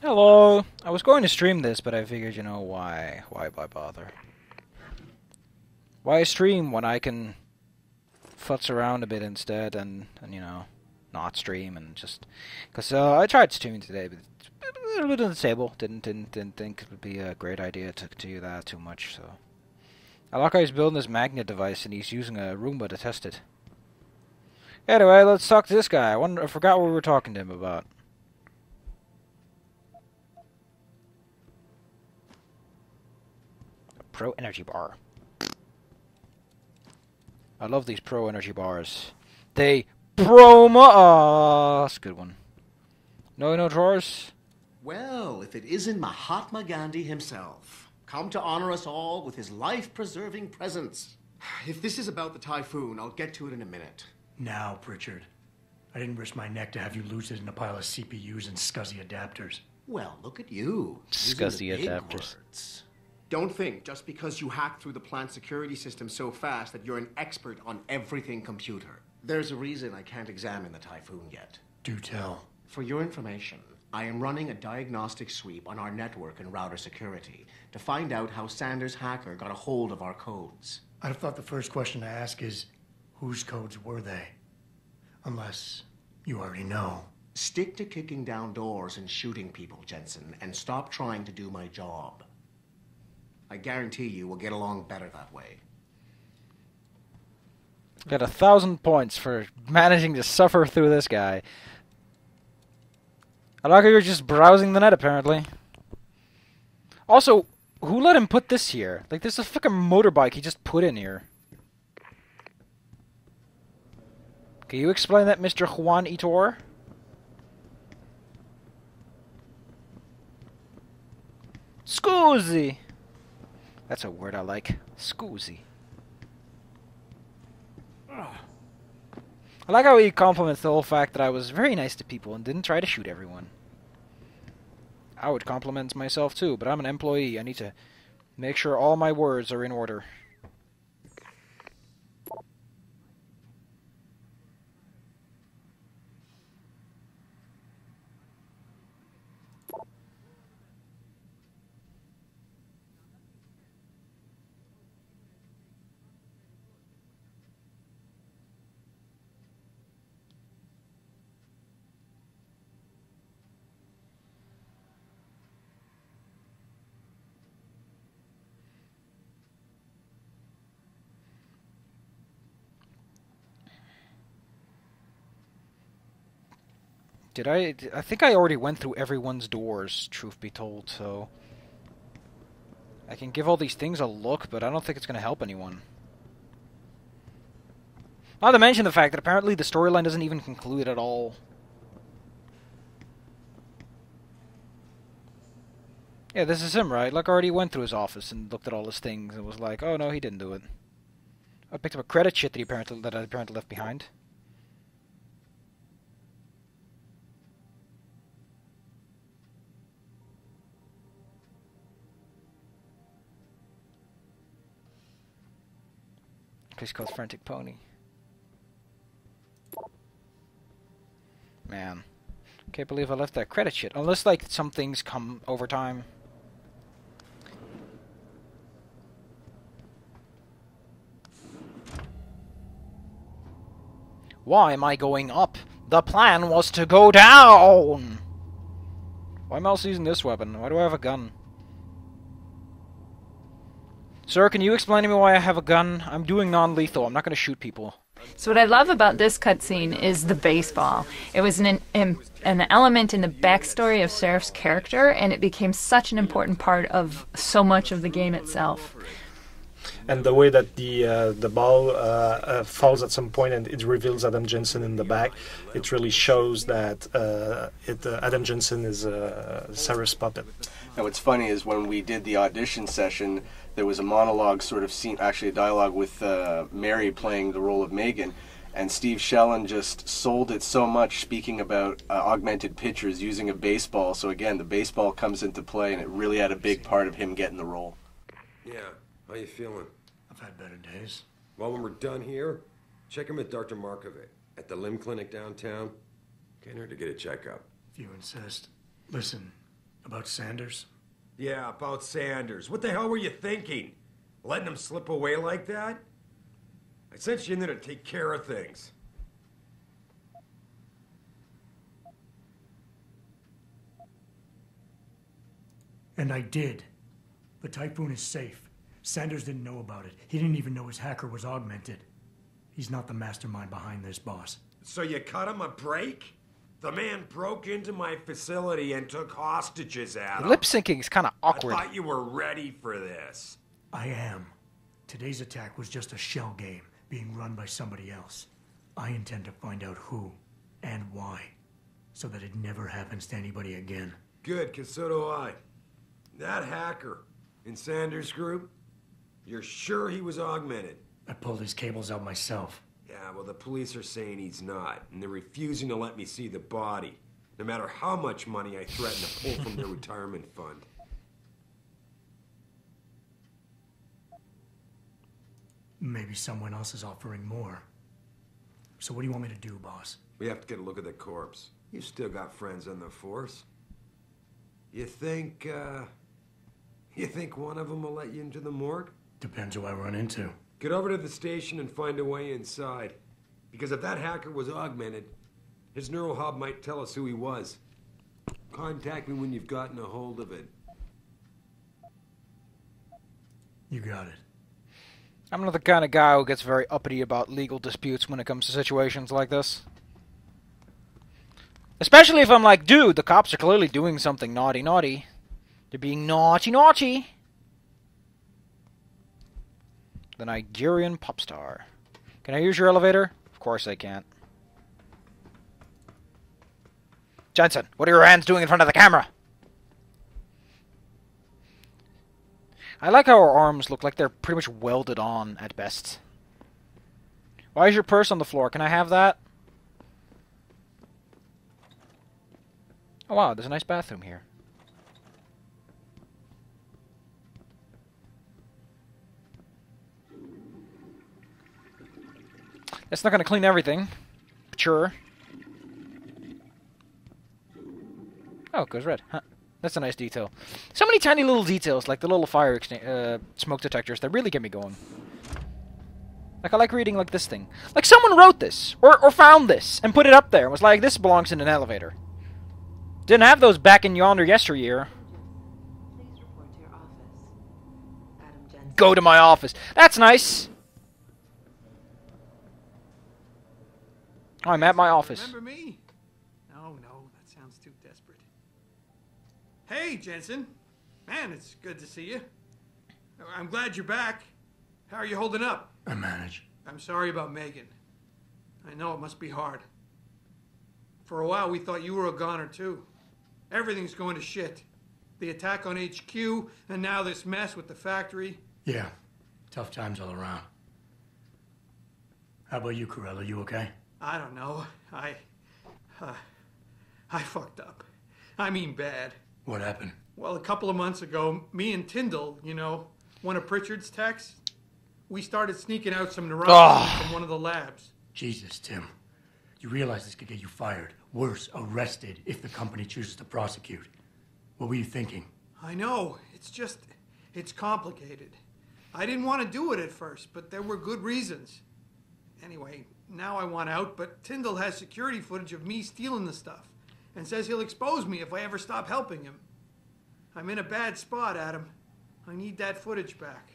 Hello! I was going to stream this, but I figured, you know, why? Why bother? Why stream when I can futz around a bit instead and you know, not stream and just... Because I tried streaming today, but it's a little bit unstable. Didn't think it would be a great idea to do that too much, so... I like how he's building this magnet device and he's using a Roomba to test it. Anyway, let's talk to this guy. I forgot what we were talking to him about. Pro energy bar. I love these pro energy bars. They that's a good one. No drawers? Well, if it isn't Mahatma Gandhi himself, come to honor us all with his life-preserving presence. If this is about the typhoon, I'll get to it in a minute. Now, Pritchard. I didn't risk my neck to have you lose it in a pile of CPUs and scuzzy adapters. Well, look at you. Scuzzy using the big adapters. words. Don't think just because you hacked through the plant security system so fast that you're an expert on everything computer. There's a reason I can't examine the typhoon yet. Do tell. For your information, I am running a diagnostic sweep on our network and router security to find out how Sanders' hacker got a hold of our codes. I'd have thought the first question to ask is, whose codes were they? Unless you already know. Stick to kicking down doors and shooting people, Jensen, and stop trying to do my job. I guarantee you we'll get along better that way. Got 1,000 points for managing to suffer through this guy. I like how you're just browsing the net, apparently. Also, who let him put this here? Like, this is a fucking motorbike he just put in here. Can you explain that, Mr. Juan Itor? Scusi! That's a word I like. Scusi. I like how he compliments the whole fact that I was very nice to people and didn't try to shoot everyone. I would compliment myself too, but I'm an employee. I need to make sure all my words are in order. I think I already went through everyone's doors, truth be told, so... I can give all these things a look, but I don't think it's going to help anyone. Not to mention the fact that apparently the storyline doesn't even conclude at all. Yeah, this is him, right? Like, I already went through his office and looked at all his things and was like, oh no, he didn't do it. I picked up a credit sheet that I apparently left behind. Place called Frantic Pony. Man. Can't believe I left that credit sheet. Unless, like, some things come over time. Why am I going up? The plan was to go down! Why am I also using this weapon? Why do I have a gun? Sir, can you explain to me why I have a gun? I'm doing non-lethal. I'm not going to shoot people. So what I love about this cutscene is the baseball. It was an element in the backstory of Seraph's character, and it became such an important part of so much of the game itself. And the way that the ball falls at some point and it reveals Adam Jensen in the back, it really shows that Adam Jensen is Sarah's puppet. Now what's funny is when we did the audition session, there was a monologue sort of scene, actually a dialogue with Mary playing the role of Megan, and Steve Shellen just sold it so much, speaking about augmented pictures using a baseball. So again, the baseball comes into play, and it really had a big part of him getting the role. Yeah, how you feeling? I've had better days. Well, when we're done here, check him at Dr. Markovic at the limb clinic downtown. Get her to get a checkup. If you insist. Listen, About Sanders? Yeah, about Sanders. What the hell were you thinking? Letting him slip away like that? I sent you in there to take care of things. And I did. The Typhoon is safe. Sanders didn't know about it. He didn't even know his hacker was augmented. He's not the mastermind behind this, boss. So you cut him a break? The man broke into my facility and took hostages at him. Lip syncing is kind of awkward. I thought you were ready for this. I am. Today's attack was just a shell game being run by somebody else. I intend to find out who and why, so that it never happens to anybody again. Good, because so do I. That hacker in Sanders' group, you're sure he was augmented? I pulled his cables out myself. Yeah, well, the police are saying he's not, and they're refusing to let me see the body, no matter how much money I threaten to pull from their retirement fund. Maybe someone else is offering more. So what do you want me to do, boss? We have to get a look at the corpse. You still got friends on the force. You think one of them will let you into the morgue? Depends who I run into. Get over to the station and find a way inside. Because if that hacker was augmented, his neural hub might tell us who he was. Contact me when you've gotten a hold of it. You got it. I'm not the kind of guy who gets very uppity about legal disputes when it comes to situations like this. Especially if I'm like, dude, the cops are clearly doing something naughty. They're being naughty. The Nigerian pop star. Can I use your elevator? Of course I can't. Jensen, what are your hands doing in front of the camera? I like how her arms look like they're pretty much welded on at best. Why is your purse on the floor? Can I have that? Oh wow, there's a nice bathroom here. That's not going to clean everything. But sure. Oh, it goes red. Huh. That's a nice detail. So many tiny little details, like the little fire smoke detectors, that really get me going. Like, I like reading, like, this thing. Like, someone wrote this, or found this, and put it up there, and was like, this belongs in an elevator. Didn't have those back in yonder yesteryear. Please report to your office. Adam Jensen. Go to my office. That's nice. I'm at my office. Remember me? No, that sounds too desperate. Hey, Jensen. Man, it's good to see you. I'm glad you're back. How are you holding up? I manage. I'm sorry about Megan. I know it must be hard. For a while, we thought you were a goner, too. Everything's going to shit. The attack on HQ, and now this mess with the factory. Yeah, tough times all around. How about you, Corella? You okay? I don't know. I fucked up. I mean bad. What happened? Well, a couple of months ago, me and Tyndall, you know, one of Pritchard's techs, we started sneaking out some neuropathy from one of the labs. Jesus, Tim. You realize this could get you fired. Worse, arrested if the company chooses to prosecute. What were you thinking? I know. It's complicated. I didn't want to do it at first, but there were good reasons. Anyway, now I want out, but Tyndall has security footage of me stealing the stuff and says he'll expose me if I ever stop helping him. I'm in a bad spot, Adam. I need that footage back.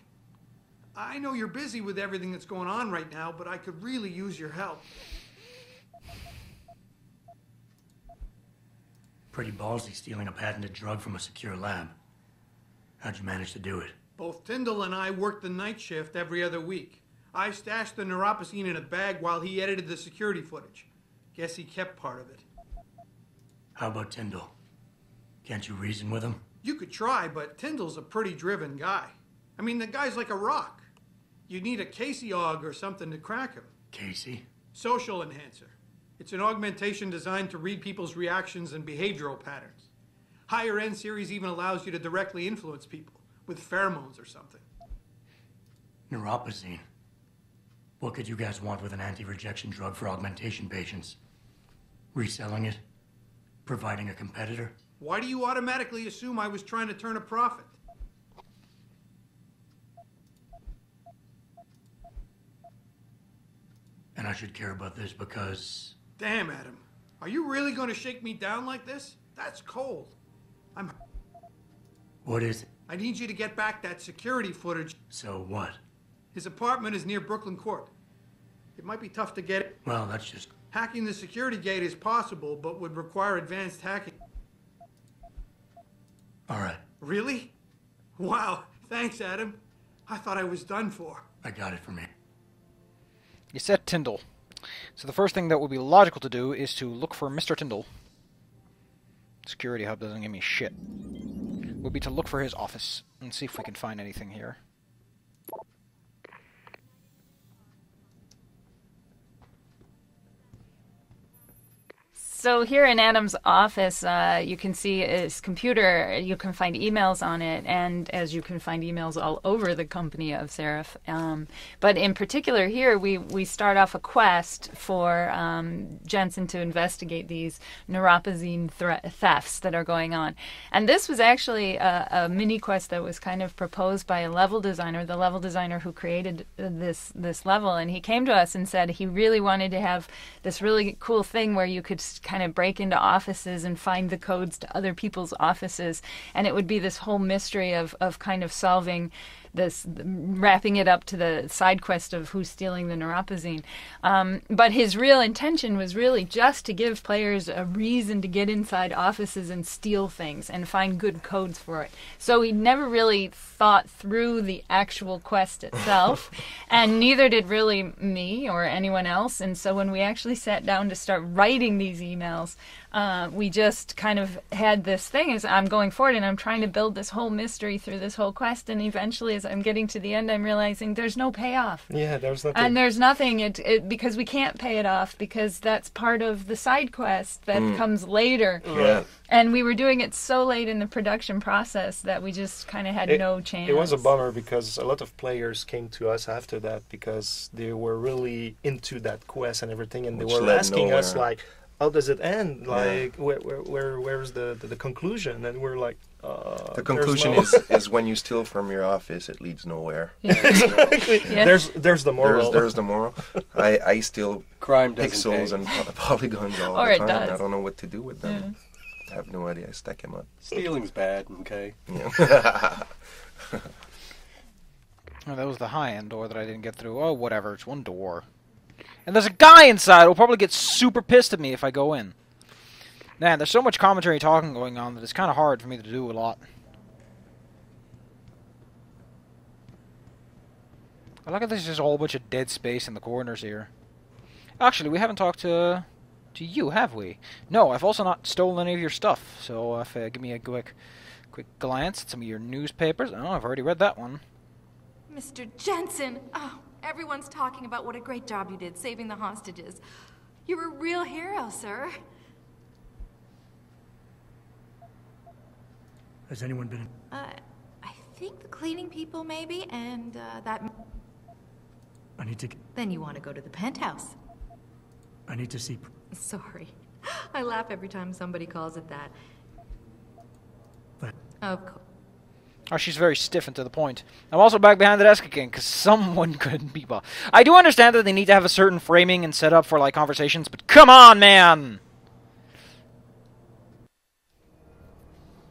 I know you're busy with everything that's going on right now, but I could really use your help. Pretty ballsy stealing a patented drug from a secure lab. How'd you manage to do it? Both Tyndall and I worked the night shift every other week. I stashed the neuropacine in a bag while he edited the security footage. Guess he kept part of it. How about Tyndall? Can't you reason with him? You could try, but Tyndall's a pretty driven guy. I mean, the guy's like a rock. You need a Casey aug or something to crack him. Casey? Social enhancer. It's an augmentation designed to read people's reactions and behavioral patterns. Higher end series even allows you to directly influence people with pheromones or something. Neuropazine. What could you guys want with an anti-rejection drug for augmentation patients? Reselling it? Providing a competitor? Why do you automatically assume I was trying to turn a profit? And I should care about this because... Damn, Adam. Are you really going to shake me down like this? That's cold. What is it? I need you to get back that security footage. So what? His apartment is near Brooklyn Court. It might be tough to get it. Well, that's just... Hacking the security gate is possible, but would require advanced hacking. All right. Really? Wow. Thanks, Adam. I thought I was done for. I got it from here. You said Tyndall. So the first thing that would be logical to do is to look for Mr. Tyndall. Security hub doesn't give me shit. Would be to look for his office and see if we can find anything here. So here in Adam's office, you can see his computer. You can find emails on it, and as you can find emails all over the company of Seraph. But in particular here, we start off a quest for Jensen to investigate these neuropazine thefts that are going on. And this was actually a mini quest that was kind of proposed by a level designer, the level designer who created this level. And he came to us and said he really wanted to have this really cool thing where you could kind of break into offices and find the codes to other people's offices, and it would be this whole mystery of kind of solving this, wrapping it up to the side quest of who's stealing the neuropazine. But his real intention was really just to give players a reason to get inside offices and steal things and find good codes for it. So he never really thought through the actual quest itself, and neither did really me or anyone else. And so when we actually sat down to start writing these emails, we just kind of had this thing as I'm going forward and I'm trying to build this whole mystery through this whole quest, and eventually as I'm getting to the end I'm realizing there's no payoff. Yeah, there's nothing. And there's nothing because we can't pay it off because that's part of the side quest that comes later. Yeah. And we were doing it so late in the production process that we just kind of had no chance. It was a bummer because a lot of players came to us after that because they were really into that quest and everything, and they were asking us like, how does it end? Like, where's the conclusion? And we're like, the conclusion is when you steal from your office, it leads nowhere. Yeah. Exactly. Yeah. There's the moral. There's the moral. I steal crime pixels and polygons all the time. I don't know what to do with them. I have no idea. I stack them up. Stealing's bad, okay? Yeah. Oh, that was the high-end door that I didn't get through. Oh, whatever. It's one door. And there's a guy inside who'll probably get super pissed at me if I go in. Man, there's so much commentary talking going on that it's kind of hard for me to do a lot. I look at this, just a whole bunch of dead space in the corners here. Actually, we haven't talked to you, have we? No, I've also not stolen any of your stuff. So if give me a quick glance at some of your newspapers. Oh, I've already read that one. Mr. Jensen! Oh, everyone's talking about what a great job you did saving the hostages. You're a real hero, sir. Has anyone been... I think the cleaning people, maybe, and, that... I need to... Then you want to go to the penthouse. I need to see... Sorry. I laugh every time somebody calls it that. But... Of course. Oh, she's very stiff and to the point. I'm also back behind the desk again, because someone couldn't be... I do understand that they need to have a certain framing and setup for, like, conversations, but come on, man!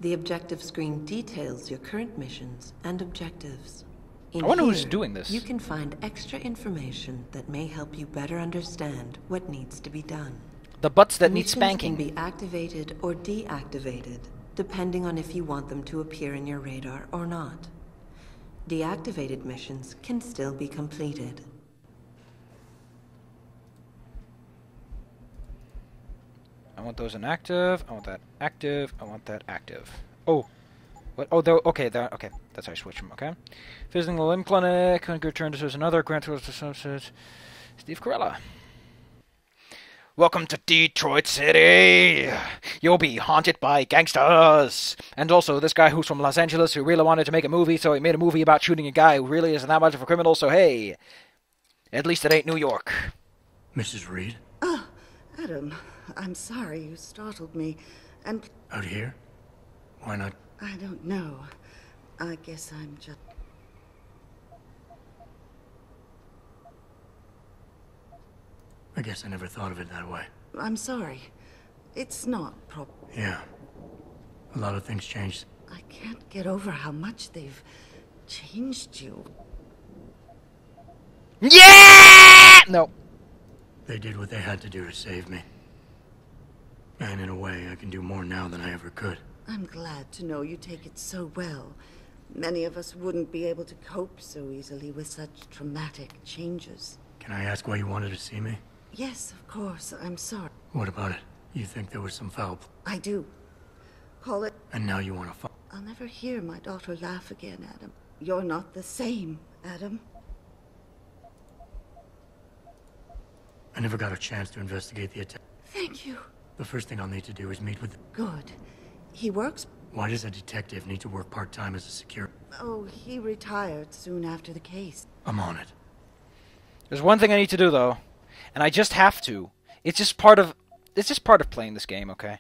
The objective screen details your current missions and objectives. In I wonder here, who's doing this. You can find extra information that may help you better understand what needs to be done. The butts that need Missions spanking. can be activated or deactivated, depending on if you want them to appear in your radar or not. Deactivated missions can still be completed. I want those inactive. I want that active. I want that active. Oh. What? Oh, okay. Okay. That's how I switch them. Okay. Visiting the limb clinic. Return to another. Grant to Steve Carella. Welcome to Detroit City. You'll be haunted by gangsters. And also this guy who's from Los Angeles who really wanted to make a movie, so he made a movie about shooting a guy who really isn't that much of a criminal, so hey, at least it ain't New York. Mrs. Reed? Oh, Adam, I'm sorry you startled me. And... Out here? Why not? I don't know. I guess I'm just... I guess I never thought of it that way. I'm sorry. It's not proper. Yeah. A lot of things changed. I can't get over how much they've changed you. Yeah! No. They did what they had to do to save me. And in a way, I can do more now than I ever could. I'm glad to know you take it so well. Many of us wouldn't be able to cope so easily with such traumatic changes. Can I ask why you wanted to see me? Yes, of course. I'm sorry. What about it? You think there was some foul... I do. Call it... And now you want to fight? I'll never hear my daughter laugh again, Adam. You're not the same, Adam. I never got a chance to investigate the attack. Thank you. The first thing I'll need to do is meet with... Good. He works... Why does a detective need to work part-time as a security? Oh, he retired soon after the case. I'm on it. There's one thing I need to do, though. And I just have to. It's just part of playing this game, okay?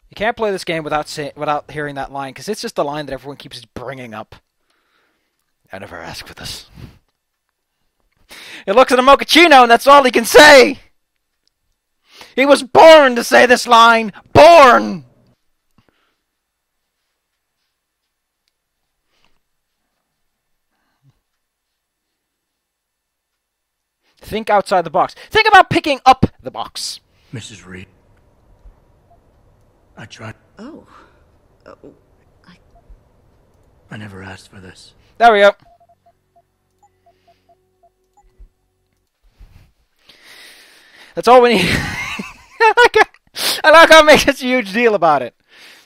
You can't play this game without hearing that line, because it's just the line that everyone keeps bringing up. I never asked for this. He looks at a mochaccino, and that's all he can say! He was born to say this line! Born! Think outside the box. Think about picking up the box. Mrs. Reed. I tried. Oh. I never asked for this. There we go. That's all we need. I like how it makes such a huge deal about it.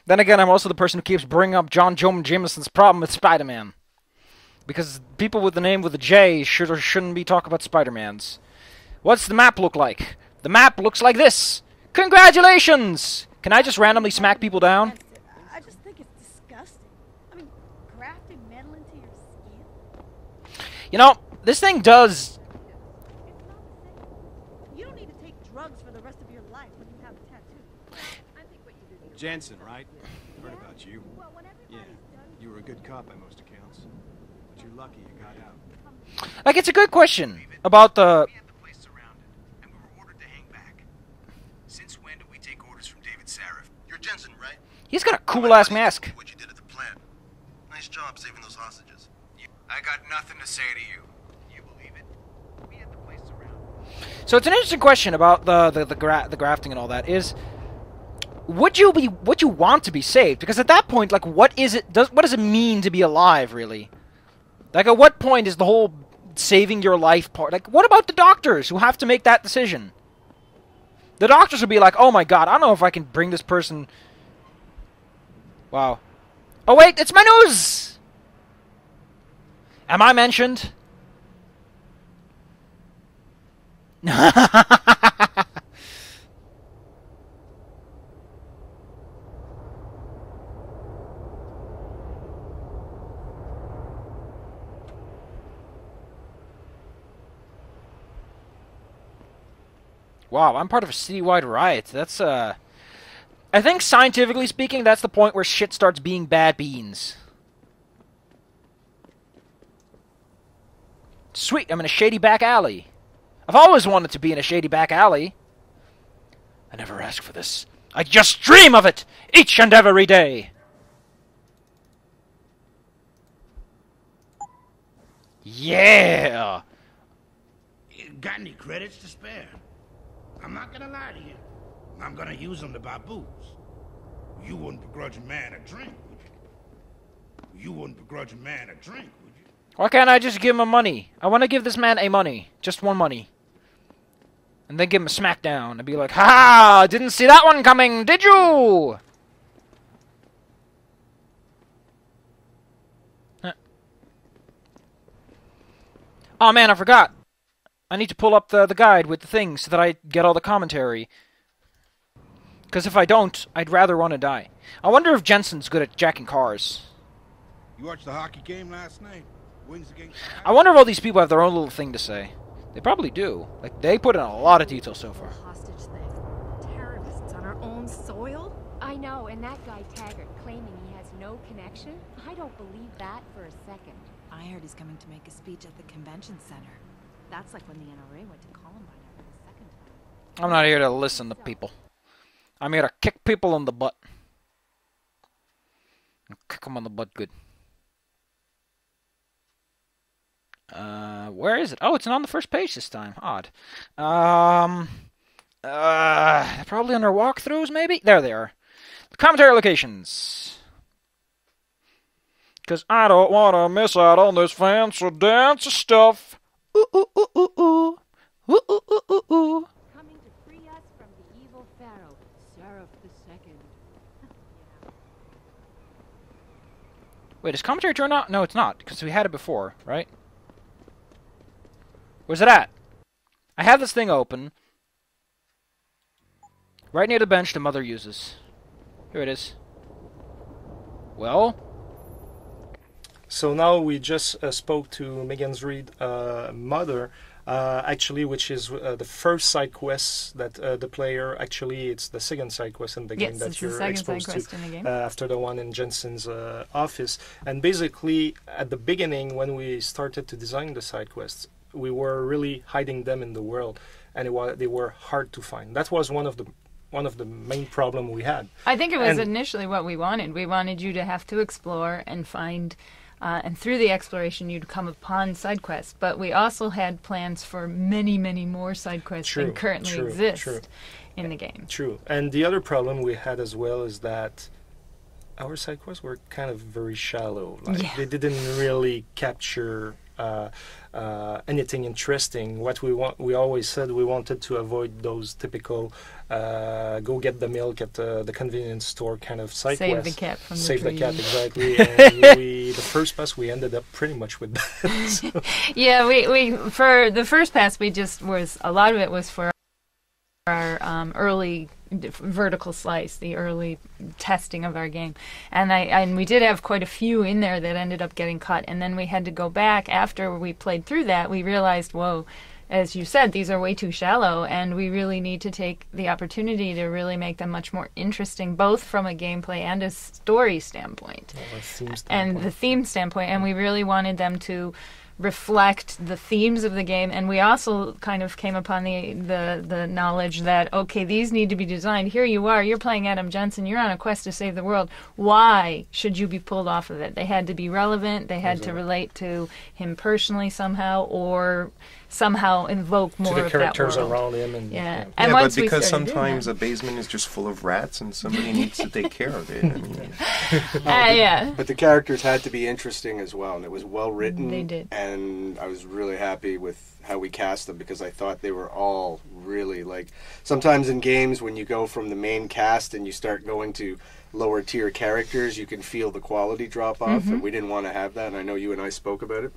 Then again, I'm also the person who keeps bringing up John Jameson's problem with Spider-Man. Because people with the name with a J should or shouldn't be talking about Spider-Mans. What's the map look like? The map looks like this. Congratulations! Can I just randomly smack people down? I just think it's disgusting. I mean, grafting metal into your skin. You know, this thing does... You don't need to take drugs for the rest of your life when you have a tattoo. I think what you do... Jensen, right? Heard about you. Yeah, you were a good cop by most accounts. But you're lucky you got out. Like, it's a good question about the... We had the place surrounded, and we were ordered to hang back. Since when did we take orders from David Sarif? You're Jensen, right? He's got a cool-ass mask. What you did at the plant. Nice job saving those hostages. I got nothing to say to you. You believe it? We had the place surrounded. So it's an interesting question about the grafting and all that. Is would you want to be saved? Because at that point, like, what does it mean to be alive, really? Like, at what point is the whole saving your life part? Like, what about the doctors who have to make that decision? The doctors would be like, oh my god, I don't know if I can bring this person... Wow. Oh wait, it's my news! Am I mentioned? Wow, I'm part of a citywide riot. That's, I think scientifically speaking, that's the point where shit starts being bad beans. Sweet, I'm in a shady back alley. I've always wanted to be in a shady back alley. I never asked for this. I just dream of it each and every day. Yeah! Got any credits to spare? I'm not gonna lie to you. I'm gonna use them to buy booze. You wouldn't begrudge a man a drink, would you? You wouldn't begrudge a man a drink, would you? Why can't I just give him money? I want to give this man a money. Just one money. And then give him a smackdown and be like, ha! Didn't see that one coming, did you? Huh. Oh man, I forgot. I need to pull up the guide with the things so that I get all the commentary. Because if I don't, I'd rather want to die. I wonder if Jensen's good at jacking cars. You watched the hockey game last night? Wings against... I wonder if all these people have their own little thing to say. They probably do. Like, they put in a lot of detail so far. Hostage thing. Terrorists on our own soil? I know, and that guy Taggart claiming he has no connection? I don't believe that for a second. I heard he's coming to make a speech at the convention center. That's like when the NRA went to Columbine for the second time. I'm not here to listen to people. I'm here to kick people in the butt. Kick them on the butt good. Where is it? Oh, it's not on the first page this time. Odd. Probably under walkthroughs, maybe? There they are. The commentary locations. Because I don't want to miss out on this fancy dance stuff. Ooh, ooh, ooh, ooh, ooh. Ooh, ooh, ooh, ooh, ooh. Coming to free us from the evil pharaoh, Seraph II. Wait, is commentary turned on? No, it's not, because we had it before, right? Where's it at? I have this thing open. Right near the bench the mother uses. Here it is. Well? So now we just spoke to Megan's Reed mother, actually, which is the first side quest that the player, actually, it's the second side quest in the game that you're exposed to after the one in Jensen's office. And basically, at the beginning, when we started to design the side quests, we were really hiding them in the world, and they were hard to find. That was one of the main problem we had. I think it was initially what we wanted. We wanted you to have to explore and find, and through the exploration you'd come upon side quests. But we also had plans for many, many more side quests than currently exist in the game. True. And the other problem we had as well is that our side quests were kind of very shallow. Like they didn't really capture anything interesting. What we always said we wanted to avoid those typical go get the milk at the convenience store kind of side Save quests. The cat from Save the the tree. cat, exactly. And the first pass we ended up pretty much with that. So. Yeah, we for the first pass we just was a lot of it was for our early vertical slice, the early testing of our game, and we did have quite a few in there that ended up getting cut, and then we had to go back after we played through that. We realized, whoa, as you said, these are way too shallow, and we really need to take the opportunity to really make them much more interesting, both from a gameplay and a story standpoint, and the theme standpoint, and we really wanted them to reflect the themes of the game. And we also kind of came upon the knowledge that, okay, these need to be designed. Here you are, you're playing Adam Jensen, you're on a quest to save the world. Why should you be pulled off of it? They had to be relevant, they had to relate to him personally somehow, or somehow invoke more to the of characters that world. around him. And, yeah. And but because sometimes a basement is just full of rats and somebody needs to take care of it. I mean, yeah. But the characters had to be interesting as well, and it was well written. They did. And I was really happy with how we cast them, because I thought they were all really, like, sometimes in games when you go from the main cast and you start going to lower tier characters, you can feel the quality drop off, and we didn't want to have that, and I know you and I spoke about it.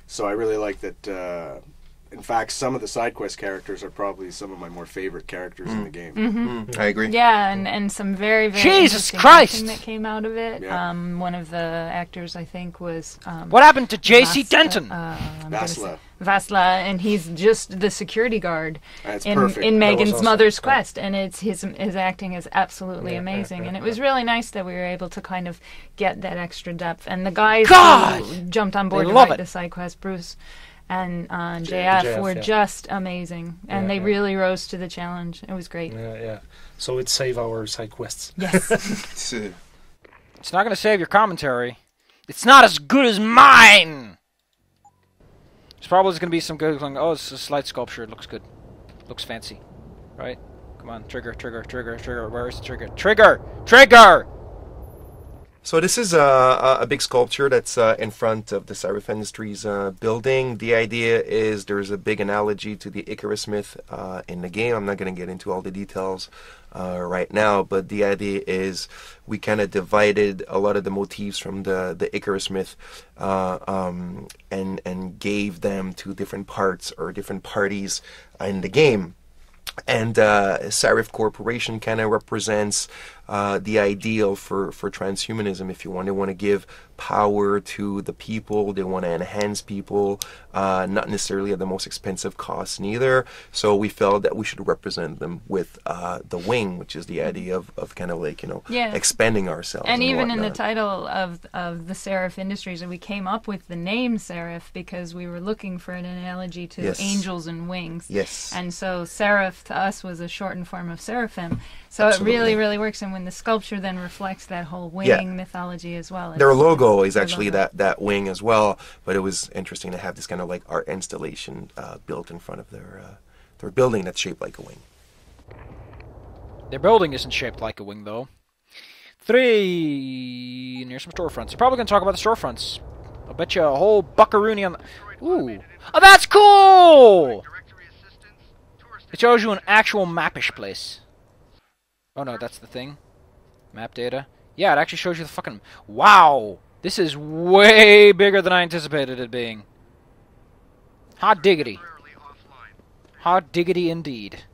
So I really like that. In fact, some of the side quest characters are probably some of my more favorite characters in the game. I agree. Yeah, and some very, very Jesus interesting Christ! acting that came out of it. Yeah. One of the actors, I think, was what happened to J.C. Denton? Vasla, and he's just the security guard perfect. in Megan's awesome. mother's quest, and it's his acting is absolutely amazing, and it was really nice that we were able to kind of get that extra depth. And the guys who jumped on board to write the side quest, Bruce and JF were just amazing, and they really rose to the challenge. It was great. Yeah. So it saved our side quests. Yes. It's not going to save your commentary. It's not as good as mine! There's probably going to be some good going, oh, it's a slight sculpture. It looks good. Looks fancy. Right? Come on. Trigger. Where is the trigger? Trigger! So this is a big sculpture that's in front of the Seraph Industries building. The idea is there's a big analogy to the Icarus myth in the game. I'm not going to get into all the details right now, but the idea is we kind of divided a lot of the motifs from the Icarus myth and gave them to different parts or different parties in the game. And Seraph Corporation kind of represents the ideal for transhumanism, if you want. They want to give power to the people. They want to enhance people, not necessarily at the most expensive cost neither. So we felt that we should represent them with the wing, which is the idea of kind of like, expanding ourselves. And even whatnot. in the title of the Seraph Industries, we came up with the name Seraph because we were looking for an analogy to Yes. angels and wings. Yes. And so Seraph to us was a shortened form of seraphim. So Absolutely. it really, really works. And when the sculpture then reflects that whole wing Yeah. mythology as well. Their it's- logo is their actually logo. that wing as well, but it was interesting to have this kind of like art installation built in front of their building that's shaped like a wing. Their building isn't shaped like a wing, though. 3. Near some storefronts. You're probably going to talk about the storefronts. I'll bet you a whole buckaroony on the... Ooh. Oh, that's cool! It shows you an actual mappish place. Oh, no, that's the thing. Map data. Yeah, it actually shows you the fucking... Wow! This is way bigger than I anticipated it being. Hot diggity. Hot diggity indeed.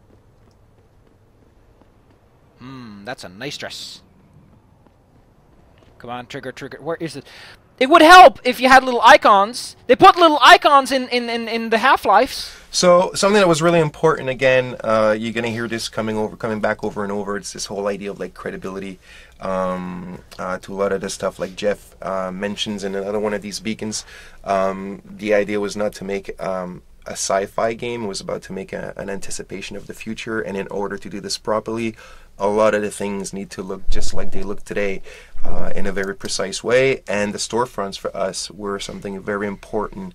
That's a nice dress. Come on, trigger. Where is it? It would help if you had little icons. They put little icons in the Half-Lives. So something that was really important, again, you're going to hear this coming back over and over. It's this whole idea of like credibility to a lot of the stuff like Jeff mentions in another one of these beacons. The idea was not to make a sci-fi game. It was about to make an anticipation of the future, and in order to do this properly, a lot of the things need to look just like they look today, in a very precise way. And the storefronts for us were something very important.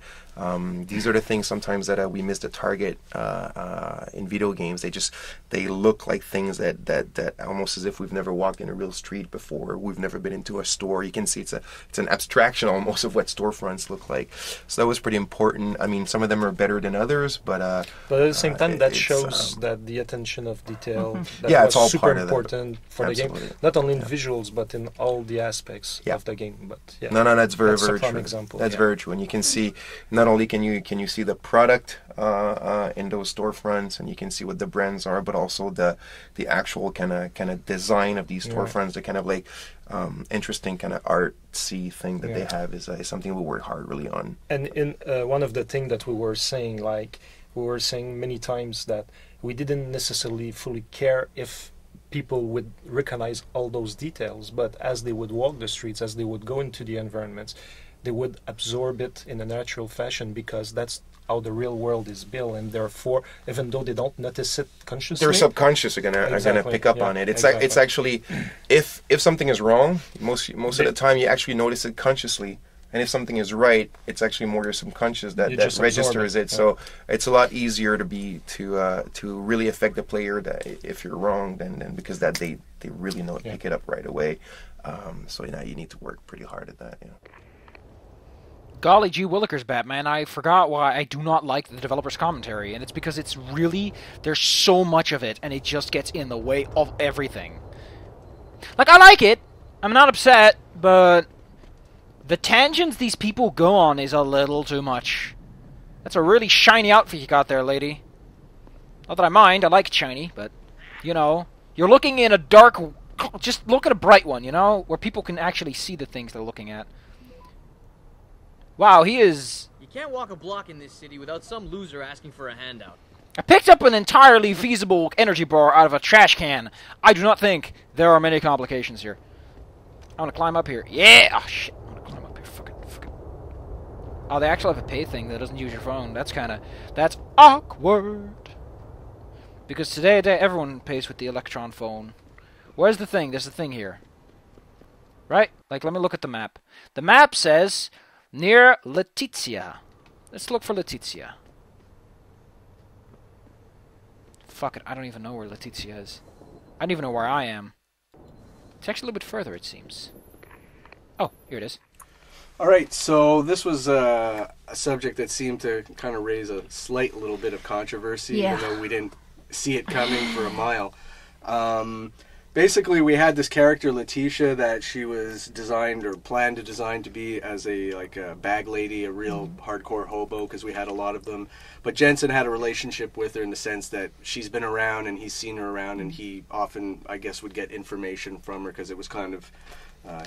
These are the things sometimes that we miss the target in video games. They look like things that almost as if we've never walked in a real street before. We've never been into a store. You can see it's an abstraction almost of what storefronts look like. So that was pretty important. I mean, some of them are better than others, but at the same time, that shows that the attention of detail that yeah, was it's all super part of important for the Absolutely. game, not only in visuals but in all the aspects of the game. But yeah, no, that's very a very prime true. example. That's very true, and you can see not only can you see the product in those storefronts, and you can see what the brands are, but also the actual kind of design of these storefronts. The kind of like interesting kind of artsy thing that they have is something we work hard really on. And in one of the things that we were saying many times that we didn't necessarily fully care if people would recognize all those details, but as they would walk the streets, as they would go into the environments, they would absorb it in a natural fashion, because that's how the real world is built, and therefore, even though they don't notice it consciously, their subconscious are gonna pick up on it. It's it's actually, if something is wrong, most of the time you actually notice it consciously, and if something is right, it's actually more your subconscious that registers it. So it's a lot easier to really affect the player that if you're wrong, then because that they really know pick it up right away. So now you need to work pretty hard at that. Golly gee willikers, Batman, I forgot why I do not like the developer's commentary, and it's because it's really, there's so much of it, and it just gets in the way of everything. Like, I like it, I'm not upset, but the tangents these people go on is a little too much. That's a really shiny outfit you got there, lady. Not that I mind, I like shiny, but, you know, you're looking in a dark, just look at a bright one, you know, where people can actually see the things they're looking at. Wow, he is... You can't walk a block in this city without some loser asking for a handout. I picked up an entirely feasible energy bar out of a trash can. I do not think there are many complications here. I want to climb up here. Yeah! Oh, shit. I want to climb up here. Fuck it. Oh, they actually have a pay thing that doesn't use your phone. That's awkward. Because today everyone pays with the Electron phone. Where's the thing? There's a thing here. Right? Like, let me look at the map. The map says... near Letizia. Let's look for Letizia. Fuck it, I don't even know where Letizia is. I don't even know where I am. It's actually a little bit further, it seems. Oh, here it is. Alright, so this was a subject that seemed to kind of raise a slight little bit of controversy, even though we didn't see it coming for a mile. Basically, we had this character, Letitia, that she was designed or planned to design to be as a bag lady, a real hardcore hobo, because we had a lot of them. But Jensen had a relationship with her in the sense that she's been around and he's seen her around, and he often, I guess, would get information from her because it was kind of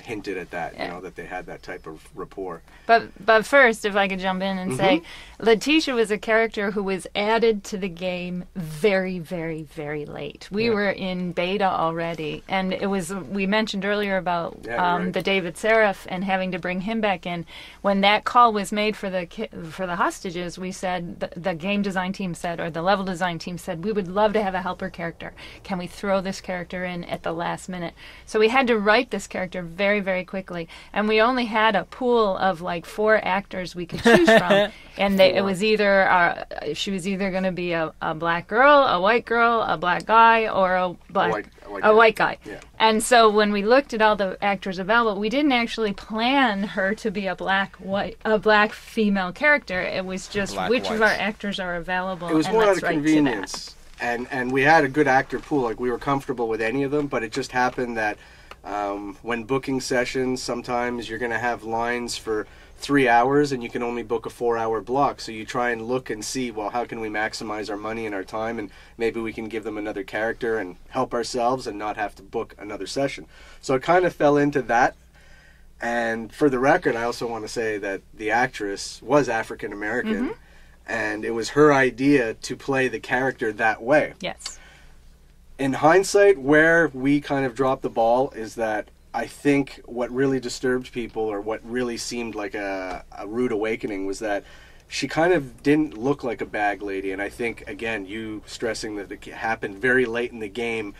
hinted at that, you know, that they had that type of rapport. But first, if I could jump in and say, Letitia was a character who was added to the game very, very, very late. We were in beta already, and it was, we mentioned earlier about the David Seraph and having to bring him back in. When that call was made for the hostages, we said, the game design team said, or the level design team said, we would love to have a helper character. Can we throw this character in at the last minute? So we had to write this character very, very quickly, and we only had a pool of like 4 actors we could choose from, and it was either she was either going to be a black girl, a white girl, a black guy, or a white guy. Yeah. And so when we looked at all the actors available, we didn't actually plan her to be a black female character. It was just which of our actors are available. It was and more out let's of write to convenience, and we had a good actor pool. Like, we were comfortable with any of them, but it just happened that when booking sessions, sometimes you're going to have lines for 3 hours and you can only book a 4-hour block. So you try and look and see, well, how can we maximize our money and our time, and maybe we can give them another character and help ourselves and not have to book another session. So it kind of fell into that. And for the record, I also want to say that the actress was African American, and it was her idea to play the character that way. Yes. In hindsight, where we kind of dropped the ball is that I think what really disturbed people, or what really seemed like a rude awakening, was that she kind of didn't look like a bag lady. And I think, again, you stressing that it happened very late in the game,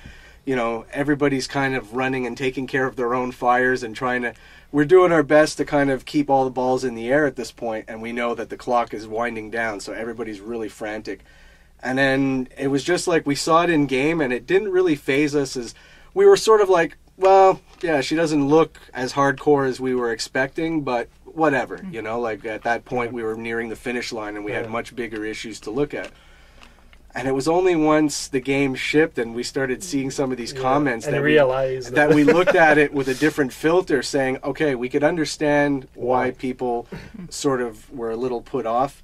you know, everybody's kind of running and taking care of their own fires and we're doing our best to kind of keep all the balls in the air at this point, and we know that the clock is winding down, so everybody's really frantic. And then it was just like we saw it in game, and it didn't really faze us, as we were sort of like, well, yeah, she doesn't look as hardcore as we were expecting, but whatever, you know, like at that point we were nearing the finish line and we had much bigger issues to look at. And it was only once the game shipped and we started seeing some of these comments and that realized that we looked at it with a different filter, saying, okay, we could understand why people sort of were a little put off.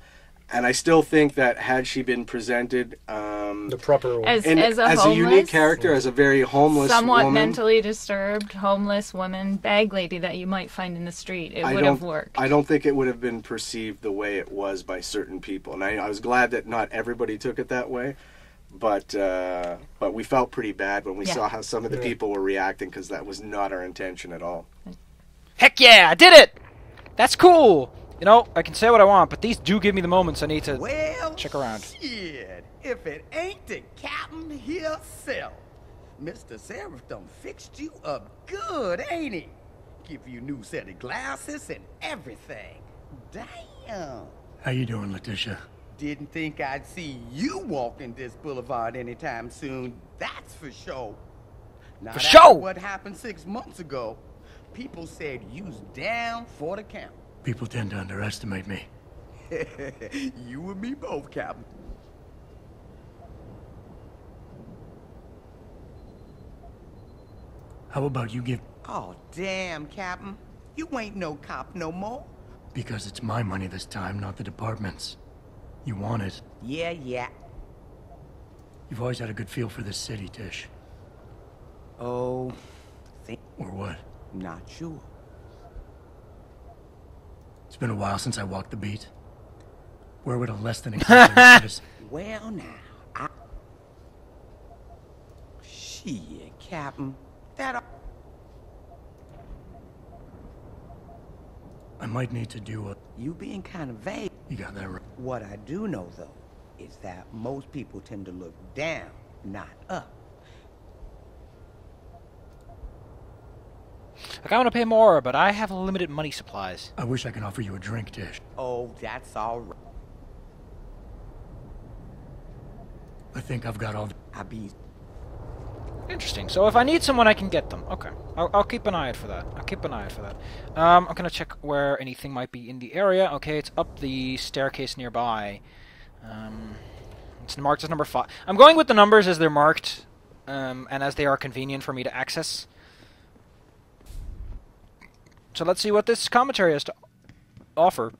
And I still think that had she been presented the proper way, as a unique character, as a very homeless somewhat woman, mentally disturbed, homeless woman, bag lady that you might find in the street, it would have worked. I don't think it would have been perceived the way it was by certain people. And I was glad that not everybody took it that way. But we felt pretty bad when we saw how some of the people were reacting, because that was not our intention at all. Heck yeah, I did it! That's cool! You know, I can say what I want, but these do give me the moments I need to check around. Shit, if it ain't the captain himself. Mr. Seraph done fixed you up good, ain't he? Give you new set of glasses and everything. Damn. How you doing, Letitia? Didn't think I'd see you walking this boulevard anytime soon, that's for sure. Not for sure! What happened 6 months ago, people said you's down for the count. People tend to underestimate me. You and me both, Captain. How about you give... Oh, damn, Captain. You ain't no cop no more. Because it's my money this time, not the department's. You want it. Yeah, yeah. You've always had a good feel for this city, Tish. Oh... Or what? Not sure. It's been a while since I walked the beat. Where would a less than exemplary citizen... Well, now, Shit, Captain. That... I might need to do a... You being kind of vague. You got that right. What I do know, though, is that most people tend to look down, not up. Like, I want to pay more, but I have limited money supplies. I wish I could offer you a drink, Tish. Oh, that's all right. I think I've got all the... Interesting. So if I need someone, I can get them. Okay. I'll keep an eye out for that. I'm going to check where anything might be in the area. Okay, it's up the staircase nearby. It's marked as number 5. I'm going with the numbers as they're marked and as they are convenient for me to access. So let's see what this commentary has to offer.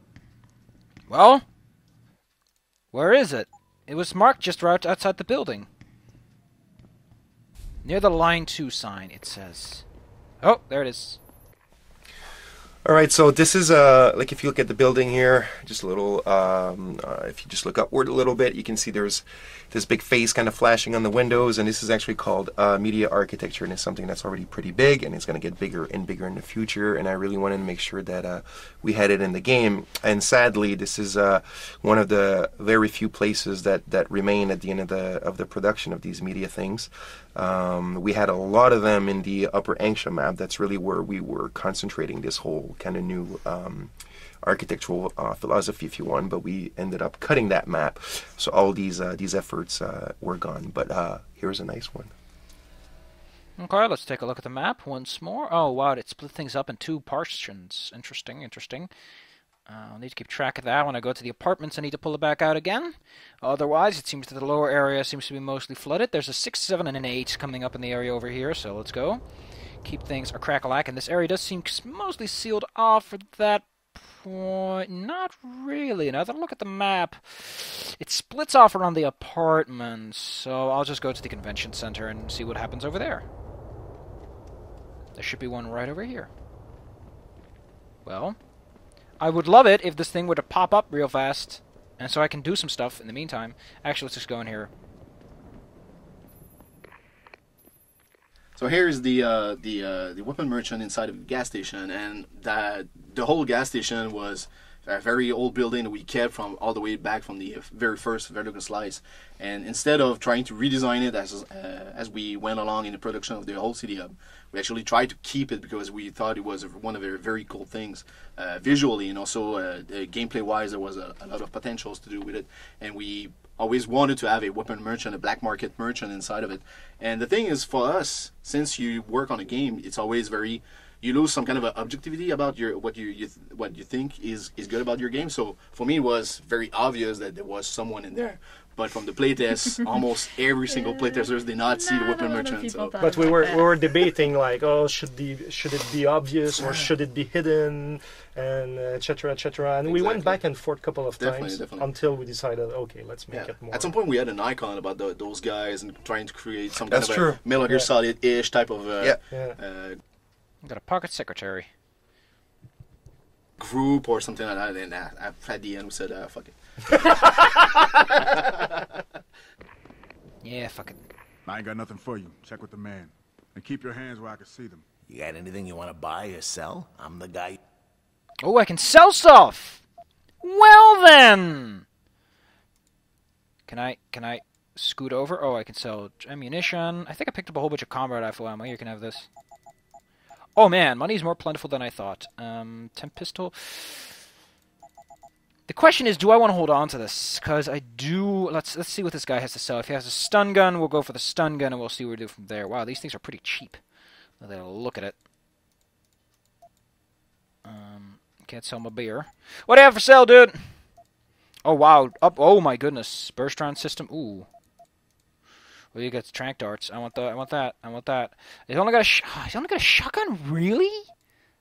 Well, where is it? It was marked just right outside the building. Near the Line 2 sign, it says. Oh, there it is. All right, so this is like if you look at the building here, just a little. If you just look upward a little bit, you can see there's this big face kind of flashing on the windows, and this is actually called media architecture, and it's something that's already pretty big, and it's going to get bigger and bigger in the future. And I really wanted to make sure that we had it in the game. And sadly, this is one of the very few places that remain at the end of the production of these media things. We had a lot of them in the Upper Angshia map. That's really where we were concentrating this whole kind of new architectural philosophy, if you want. But we ended up cutting that map, so all these efforts were gone. But here's a nice one. Okay, let's take a look at the map once more. Oh wow, it split things up in 2 portions. Interesting, interesting. I'll need to keep track of that. When I go to the apartments, I need to pull it back out again. Otherwise, it seems that the lower area seems to be mostly flooded. There's a 6, 7, and an 8 coming up in the area over here, so let's go. Keep things crack-a-lack, and this area does seem mostly sealed off at that point. Not really. Another look at the map. It splits off around the apartments, so I'll just go to the convention center and see what happens over there. There should be one right over here. Well, I would love it if this thing were to pop up real fast, and so I can do some stuff in the meantime. Actually, let's just go in here. So here's the weapon merchant inside of the gas station, and the whole gas station was a very old building that we kept from all the way back from the very first Vertigo Slice. And instead of trying to redesign it as we went along in the production of the whole city hub, we actually tried to keep it because we thought it was one of the very cool things visually, and also gameplay-wise. There was a lot of potentials to do with it, and we always wanted to have a weapon merchant, a black market merchant inside of it. And the thing is, for us, since you work on a game, it's always very, you lose some kind of objectivity about what you think is good about your game. So for me, it was very obvious that there was someone in there. But from the playtests, almost every single playtesters did not see the weapon merchant. So. But we were debating like, oh, should it be obvious or should it be hidden, and etc. etc. And we went back and forth a couple of times until we decided, okay, let's make it more. At some point, we had an icon about those guys and trying to create some kind of a Metal Gear Solid-ish type of. Got a pocket secretary. Group or something like that, and at the end we said, fuck it. Yeah, fuck it. I ain't got nothing for you. Check with the man. And keep your hands where I can see them. You got anything you want to buy or sell? I'm the guy. Oh, I can sell stuff! Well then! Can I scoot over? Oh, I can sell ammunition. I think I picked up a whole bunch of combat rifle ammo. You can have this. Oh man, money's more plentiful than I thought. Temp pistol. The question is, do I want to hold on to this? Because I do. Let's see what this guy has to sell. If he has a stun gun, we'll go for the stun gun, and we'll see what we do from there. Wow, these things are pretty cheap. Look at it. Can't sell my beer. What do you have for sale, dude? Oh wow. Oh my goodness. Burst round system. Ooh. Well, you got the trank darts. I want that. I want that. I want that. He's only got a shotgun. Really?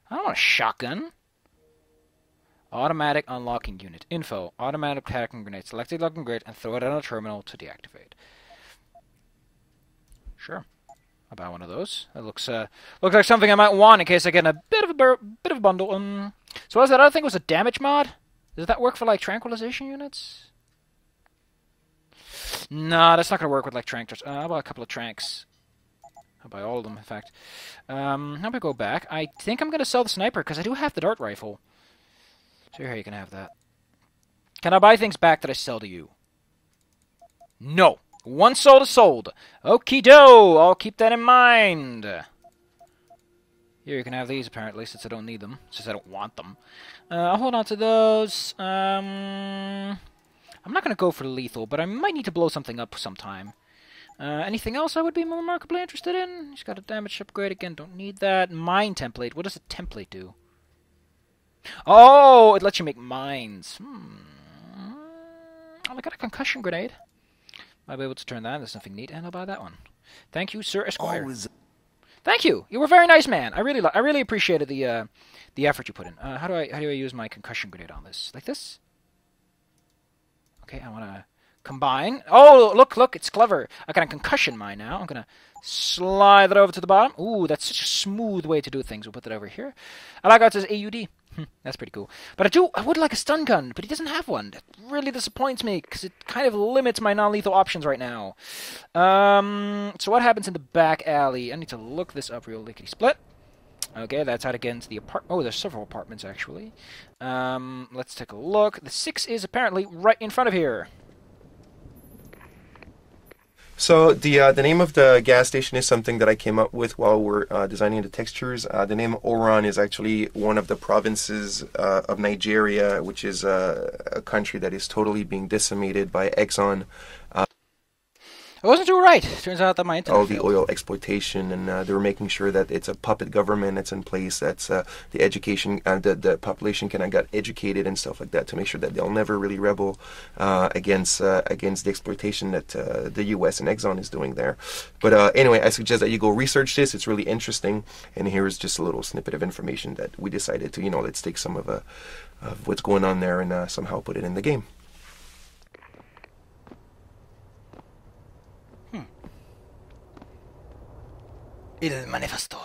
I don't want a shotgun. Automatic unlocking unit. Info. Automatic hacking grenade. Select the locking grenade and throw it on a terminal to deactivate. Sure. I'll buy one of those. That looks like something I might want in case I get a bit of a bundle. So what was that other thing? Was a damage mod? Does that work for like tranquilization units? No, that's not going to work with like trank darts. I'll buy a couple of tranks. I'll buy all of them, in fact. How about I go back? I think I'm going to sell the sniper because I do have the dart rifle. So here, you can have that. Can I buy things back that I sell to you? No. One sold is sold. Okie-do. I'll keep that in mind. Here, you can have these, apparently, since I don't need them. Since I don't want them. I'll hold on to those. I'm not going to go for lethal, but I might need to blow something up sometime. Anything else I would be remarkably interested in? He's got a damage upgrade. Again, don't need that. Mine template. What does a template do? Oh, it lets you make mines. Oh, I got a concussion grenade. I'll be able to turn that into something neat, and I'll buy that one. Thank you, Sir Esquire. Thank you. You were a very nice man. I really appreciated the effort you put in. How do I use my concussion grenade on this? Like this? Okay, I want to combine. Oh, look, it's clever. I got a concussion mine now. I'm gonna slide that over to the bottom. Ooh, that's such a smooth way to do things. We'll put that over here. I like how it says AUD. That's pretty cool. But I would like a stun gun, but he doesn't have one. That really disappoints me, because it kind of limits my non-lethal options right now. So what happens in the back alley? I need to look this up real lickety-split. Okay, that's how to get into the apartment. Oh, there's several apartments, actually. Let's take a look. The 6 is apparently right in front of here. So the name of the gas station is something that I came up with while we're designing the textures. The name Oran is actually one of the provinces of Nigeria, which is a country that is totally being decimated by Exxon. I wasn't too right. Turns out that my internet all the oil exploitation, and they were making sure that it's a puppet government that's in place, that's the education, the population kind of got educated and stuff like that to make sure that they'll never really rebel against the exploitation that the U.S. and Exxon is doing there. But anyway, I suggest that you go research this. It's really interesting, and here's just a little snippet of information that we decided to, let's take some of what's going on there and somehow put it in the game. Il manifesto.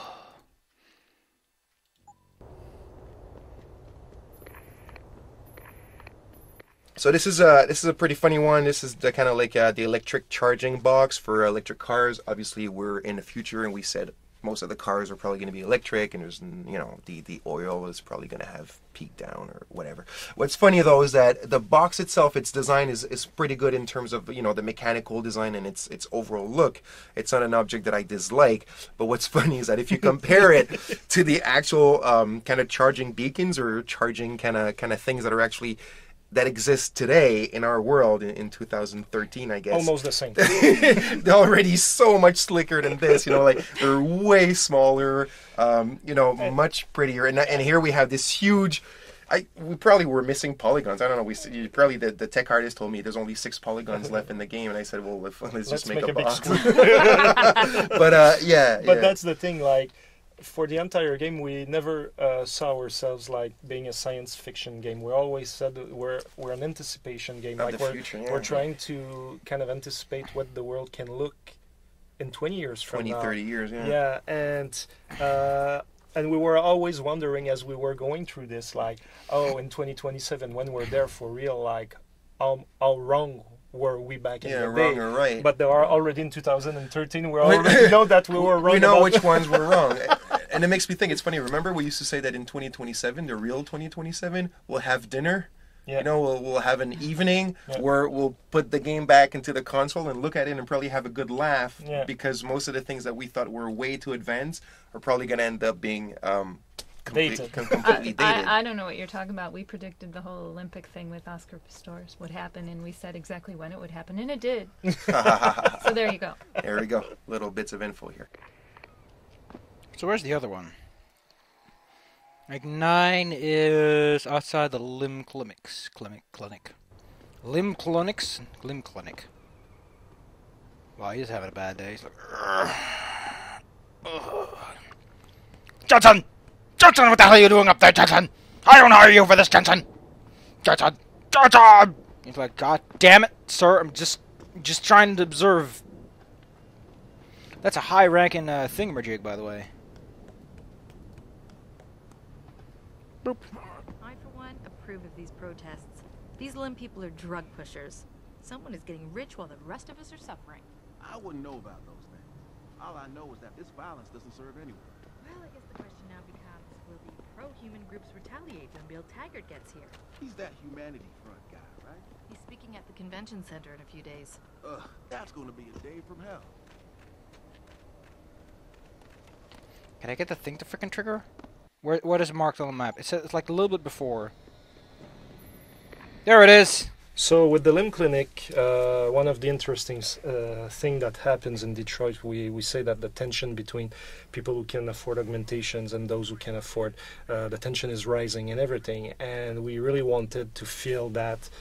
So this is a pretty funny one. This is the kind of like the electric charging box for electric cars. Obviously, we're in the future, and we said most of the cars are probably going to be electric, and there's the oil is probably going to have peaked down or whatever. What's funny though is that the box itself, its design is pretty good in terms of the mechanical design and its overall look. It's not an object that I dislike, but what's funny is that if you compare it to the actual kind of charging beacons or charging kind of things that are actually that exist today in our world in 2013, I guess. Almost the same. They're already so much slicker than this, like they're way smaller, much prettier. And here we have this huge. We probably were missing polygons. I don't know. Probably the tech artist told me there's only 6 polygons left in the game, and I said, well, let's just make a box. But yeah. But that's the thing, like. For the entire game, we never saw ourselves like being a science fiction game. We always said that we're an anticipation game. Of like the future, yeah. We're trying to kind of anticipate what the world can look in 20 years from now. 30 years, yeah. Yeah, and we were always wondering as we were going through this, like, in 2027, when we're there for real, like, how wrong were we back in the day? Wrong or right. But they are already in 2013. We already know that we were wrong. We know which ones were wrong. And it makes me think, it's funny, remember we used to say that in 2027, the real 2027, we'll have dinner. Yeah. We'll have an evening where we'll put the game back into the console and look at it and probably have a good laugh because most of the things that we thought were way too advanced are probably going to end up being completely dated. I don't know what you're talking about. We predicted the whole Olympic thing with Oscar Pistorius would happen, and we said exactly when it would happen, and it did. So there you go. There we go. Little bits of info here. So where's the other one? Like 9 is outside the limb clinics. Limb clinic. Wow, he's having a bad day. He's like, Johnson! Johnson, what the hell are you doing up there, Johnson? I don't hire you for this, Johnson! Johnson! He's like, God damn it, sir, I'm just trying to observe. That's a high-ranking thingamajig, by the way. Boop. I, for one, approve of these protests. These limb people are drug pushers. Someone is getting rich while the rest of us are suffering. I wouldn't know about those things. All I know is that this violence doesn't serve anyone. Well, I guess the question now becomes, will the pro-human groups retaliate when Bill Taggart gets here? He's that humanity front guy, right? He's speaking at the convention center in a few days. That's going to be a day from hell. Can I get the thing to frickin' trigger? What is marked on the map? It's like a little bit before. There it is! So with the limb clinic, one of the interesting thing that happens in Detroit, we say that the tension between people who can afford augmentations and those who can afford, the tension is rising and everything. And we really wanted to feel that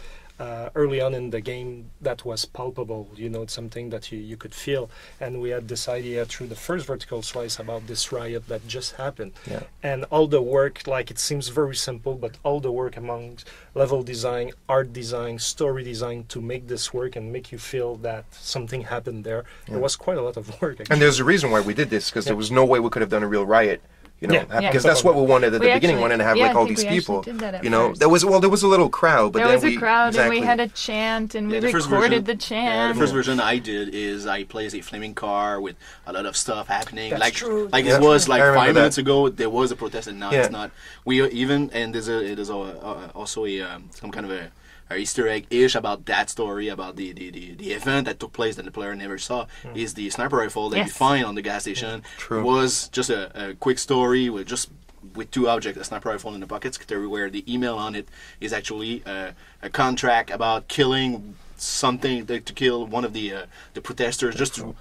early on in the game that was palpable. You know, it's something that you could feel. And we had this idea through the first vertical slice about this riot that just happened. Yeah. And all the work, like it seems very simple, but all the work among level design, art design, story design to make this work and make you feel that something happened there. Yeah. There was quite a lot of work. Actually. And there's a reason why we did this, because there was no way we could have done a real riot. You know, Yeah. because that's what we wanted at the beginning. We wanted to have yeah, like all I think these we people. actually did that at You know, first. there was a little crowd, but there then was a crowd, exactly. and we had a chant, and we the first recorded version- the chant. The first version I did is I placed a flaming car with a lot of stuff happening. That's like true. like Yeah. it was like I remember 5 minutes that. ago. There was a protest, and now Yeah. it's not. We even and there's also a some kind of a Easter egg ish about that story about the event that took place that the player never saw is the sniper rifle that you Yes. find on the gas station. True. Was just a quick story with two objects, a sniper rifle in the pockets, where the email on it is actually a contract about killing something to kill one of the protesters, just to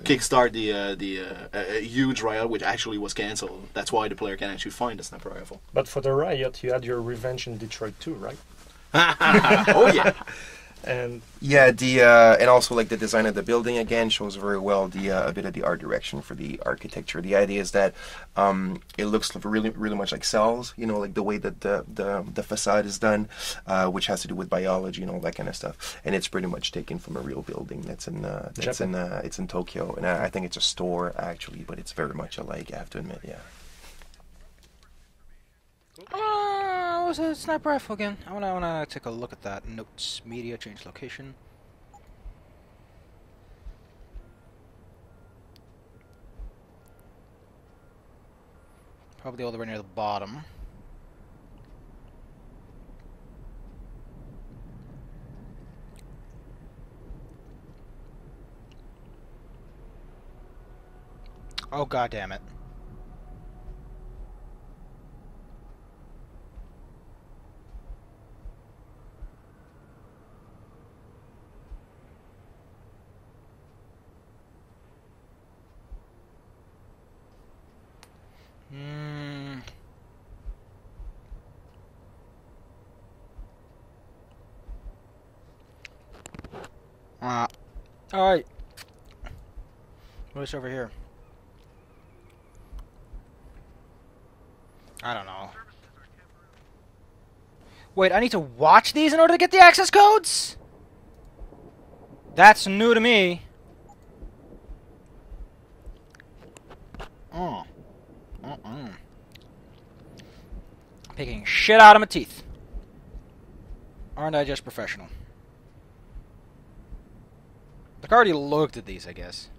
kickstart a huge riot, which actually was cancelled. That's why the player can actually find the sniper rifle. But for the riot, you had your revenge in Detroit too, right? Oh yeah. And Yeah, and also like the design of the building again shows very well a bit of the art direction for the architecture. The idea is that it looks really much like cells, you know, like the way that the facade is done, which has to do with biology and all that kind of stuff. And it's pretty much taken from a real building it's in Tokyo, and I think it's a store actually, but it's very much alike. I have to admit, yeah. What was a sniper rifle again? I wanna take a look at that. Notes, media, change location. Probably all the way near the bottom. Oh, god damn it. Alright. What's over here? I don't know. Wait, I need to watch these in order to get the access codes? That's new to me. Picking shit out of my teeth. Aren't I just professional? Like, I already looked at these, I guess.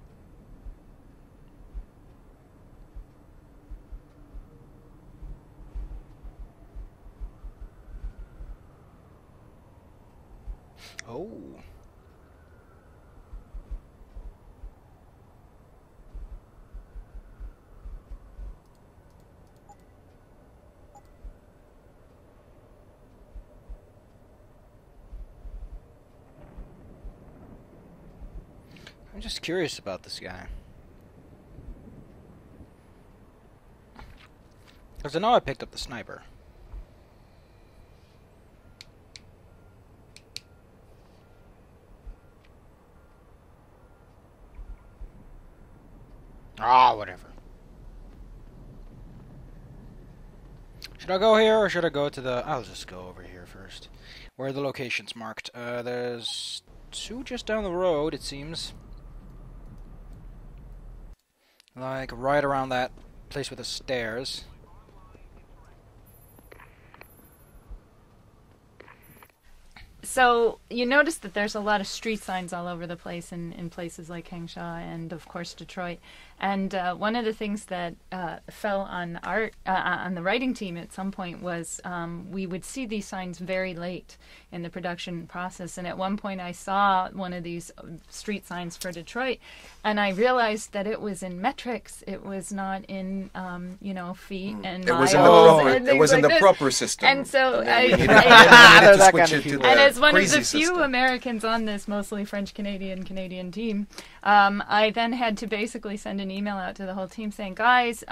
Oh. I'm just curious about this guy. Because I know I picked up the sniper. Ah, whatever. Should I go here or should I go to the... I'll just go over here first. Where are the locations marked? There's two just down the road, it seems. Like, right around that place with the stairs. So you notice that there's a lot of street signs all over the place in places like Hangsha and of course Detroit. And one of the things that fell on on the writing team at some point was we would see these signs very late in the production process. And at one point I saw one of these street signs for Detroit, and I realized that it was in metrics. It was not in feet and It miles. was in the proper. And It was in like the this. proper system. And so and then we needed to switch it to the. and as one of Crazy the few system. Americans on this mostly French-Canadian team, I then had to basically send an email out to the whole team saying, guys,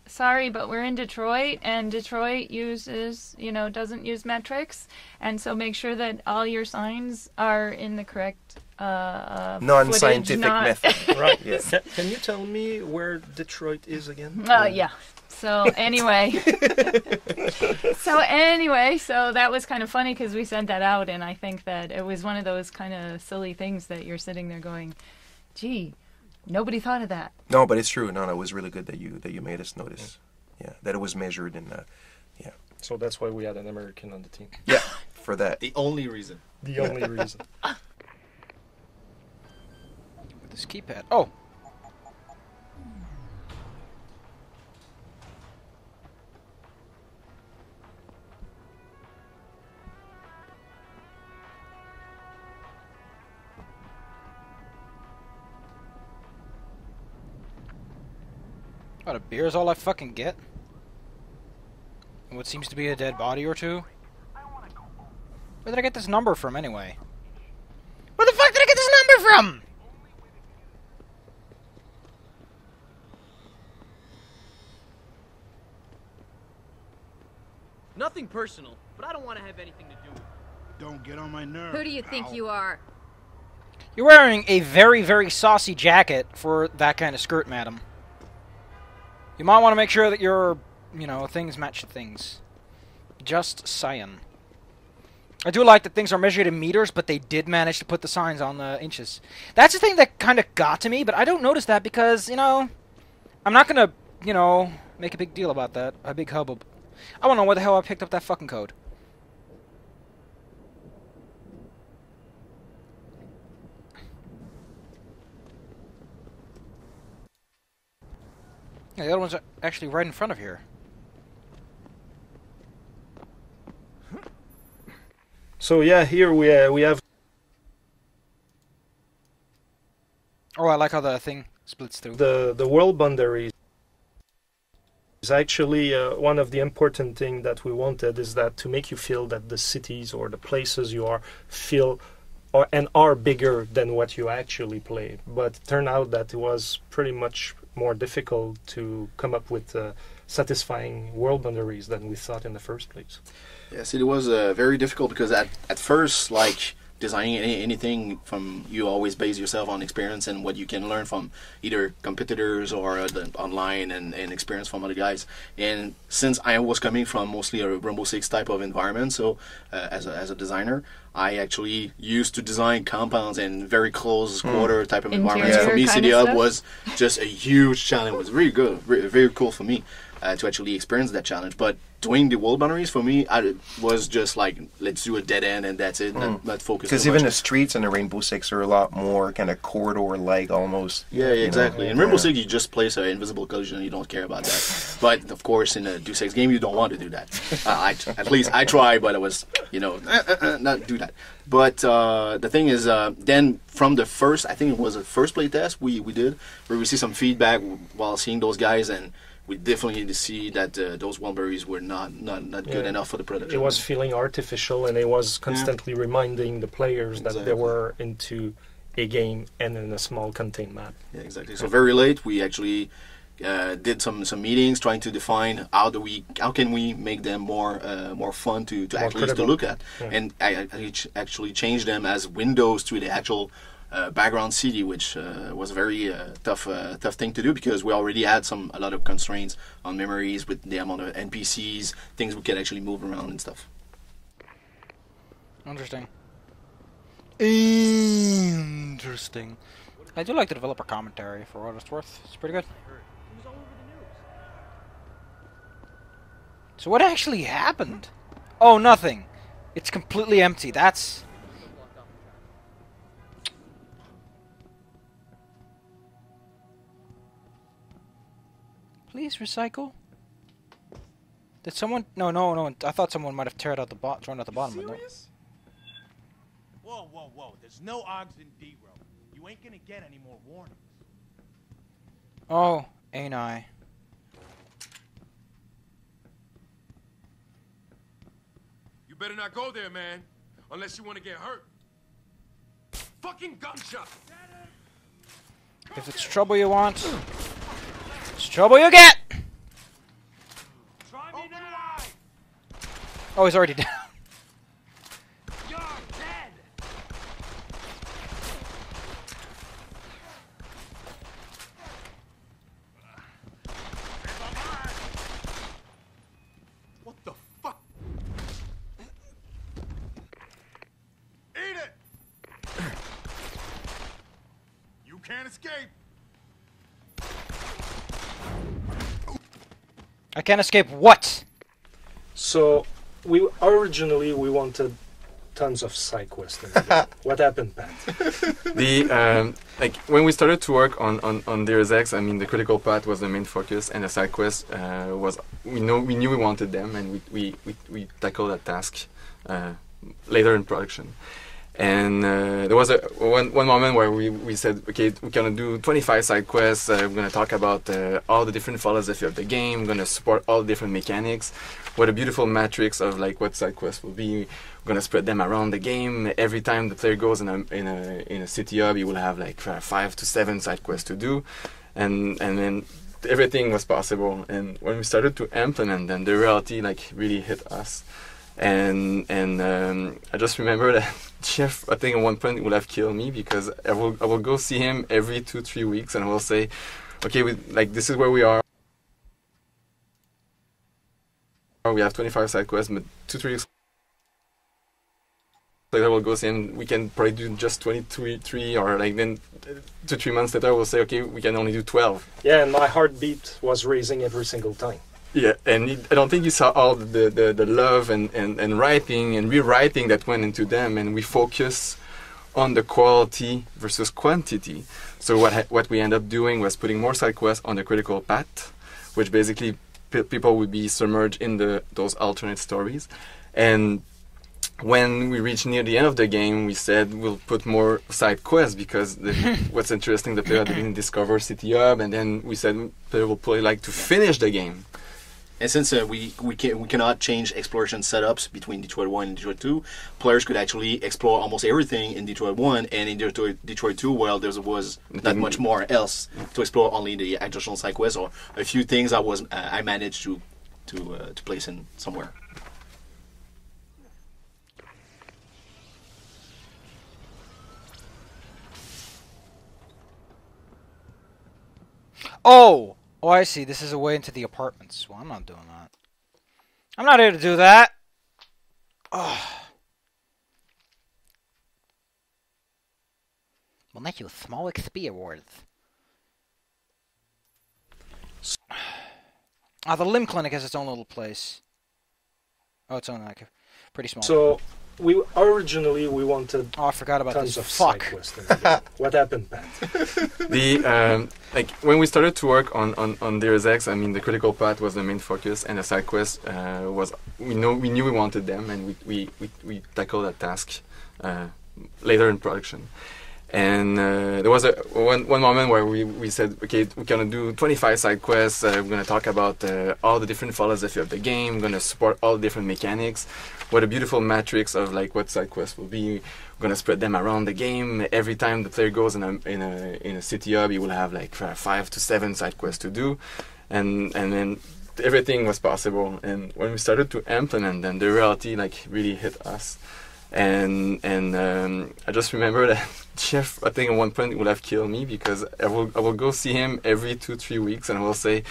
sorry, but we're in Detroit, and Detroit uses, doesn't use metrics, and so make sure that all your signs are in the correct non-scientific method. Right. Yes. Can you tell me where Detroit is again? Yeah. So anyway, so that was kind of funny because we sent that out, and I think that it was one of those kind of silly things that you're sitting there going, "Gee, nobody thought of that." No, but it's true. No, it was really good that you made us notice. Yeah, that it was measured and yeah. So that's why we had an American on the team. Yeah, for that. The only reason. The only reason. With this keypad. Oh. What, a beer is all I fucking get? And what seems to be a dead body or two? Where did I get this number from, anyway? Where the fuck did I get this number from? Nothing personal, but I don't want to have anything to do with it. Don't get on my nerves. Who do you think you are? You're wearing a very, very saucy jacket for that kind of skirt, madam. You might want to make sure that your, things match things. Just saying. I do like that things are measured in meters, but they did manage to put the signs on the inches. That's the thing that kind of got to me, but I don't notice that because, I'm not going to, make a big deal about that. A big hubbub. I want to know where the hell I picked up that fucking code. Yeah, the other one's actually right in front of here. So yeah, here we have. Oh, I like how the thing splits through. The world boundaries is actually one of the important thing that we wanted is that to make you feel that the cities or the places you are feel are bigger than what you actually played. But it turned out that it was pretty much more difficult to come up with satisfying world boundaries than we thought in the first place. Yes, it was very difficult because at first, like designing anything from, you always base yourself on experience and what you can learn from either competitors or the online and experience from other guys. And since I was coming from mostly a Rainbow Six type of environment, so as a designer, I actually used to design compounds in very close quarter type of environments. For me, City Hub was just a huge challenge. It was really good, very cool for me to actually experience that challenge. But doing the world boundaries for me, I was just like, let's do a dead end and that's it. Not focus. Because even the streets in the Rainbow Six are a lot more kind of corridor-like almost. Yeah, exactly. In Rainbow Six, you just place an invisible collision and you don't care about that. But of course, in a Deus Ex game, you don't want to do that. At least I try, but I was, not do that. But the thing is, then from the first, I think it was the first play test we did, where we see some feedback while seeing those guys, and we definitely need to see that those Wildberries were not good enough for the production. It was feeling artificial, and it was constantly reminding the players that they were into a game and in a small contained map. Yeah, exactly. So very late, we actually did some meetings trying to define how can we make them more fun to at least to look at, and I actually changed them as windows to the actual background city, which was a very tough thing to do because we already had a lot of constraints on memories with the amount of NPCs, things we could actually move around and stuff. Interesting. I do like the developer commentary for what it's worth. It's pretty good. So what actually happened? Oh, nothing. It's completely empty. That's... Please recycle. Did someone? No. I thought someone might have thrown out the bottom. Serious? Whoa. There's no Ogs in D-Row. You ain't gonna get any more warnings. Oh, ain't I? You better not go there, man. Unless you want to get hurt. Fucking gunshot! If it's trouble you want, it's trouble you get! Try me now! Oh, he's already down. You're dead! What the fuck? Eat it! You can't escape! I can't escape what? So, we wanted tons of side quests in the game. What happened, Pat? Like when we started to work on Deus Ex, I mean the critical path was the main focus, and the side quest was we knew we wanted them, and we tackled that task later in production. And there was one moment where we said, okay, we're gonna do 25 side quests. We're gonna talk about all the different philosophy of the game. We're gonna support all the different mechanics. What a beautiful matrix of like what side quests will be. We're gonna spread them around the game. Every time the player goes in a city hub, you will have like 5 to 7 side quests to do, and then everything was possible. And when we started to implement them, the reality like really hit us. And I just remember that Jeff, I think at one point would have killed me because I will go see him every 2-3 weeks, and I will say, okay, this is where we are. We have 25 side quests, but 2-3 weeks later we'll go see him. We can probably do just 23, or like then 2-3 months later we'll say, okay, we can only do 12. Yeah, and my heartbeat was raising every single time. Yeah, and I don't think you saw all the love and writing and rewriting that went into them, and we focus on the quality versus quantity. So what we end up doing was putting more side quests on the critical path, which basically people would be submerged in those alternate stories. And when we reached near the end of the game, we said we'll put more side quests because what's interesting, the player didn't discover City Hub, and then we said the player will play like to finish the game. And since we cannot change exploration setups between Detroit 1 and Detroit 2, players could actually explore almost everything in Detroit 1, and in Detroit 2, well, there was not much more else to explore, only the additional side quests or a few things I managed to place in somewhere. Oh! Oh, I see. This is a way into the apartments. Well, I'm not doing that. I'm not here to do that. Oh. We'll net you a small XP awards. Ah, the limb clinic has its own little place. Oh, it's only like pretty small. So we wanted. Oh, I forgot about tons this. of Fuck. side quests in the game. What happened, Pat? Like when we started to work on Deus Ex, I mean the critical path was the main focus, and the side quest was we knew we wanted them, and we tackled that task later in production. And there was one moment where we said, okay, we're gonna do 25 side quests. We're gonna talk about all the different philosophy of the game. We're gonna support all the different mechanics. What a beautiful matrix of like what side quests will be. We're gonna spread them around the game. Every time the player goes in a city hub, you will have like 5 to 7 side quests to do, and then everything was possible. And when we started to implement them, the reality like really hit us. And I just remember that Jeff, I think at one point would have killed me because I will go see him every 2-3 weeks, and I will say,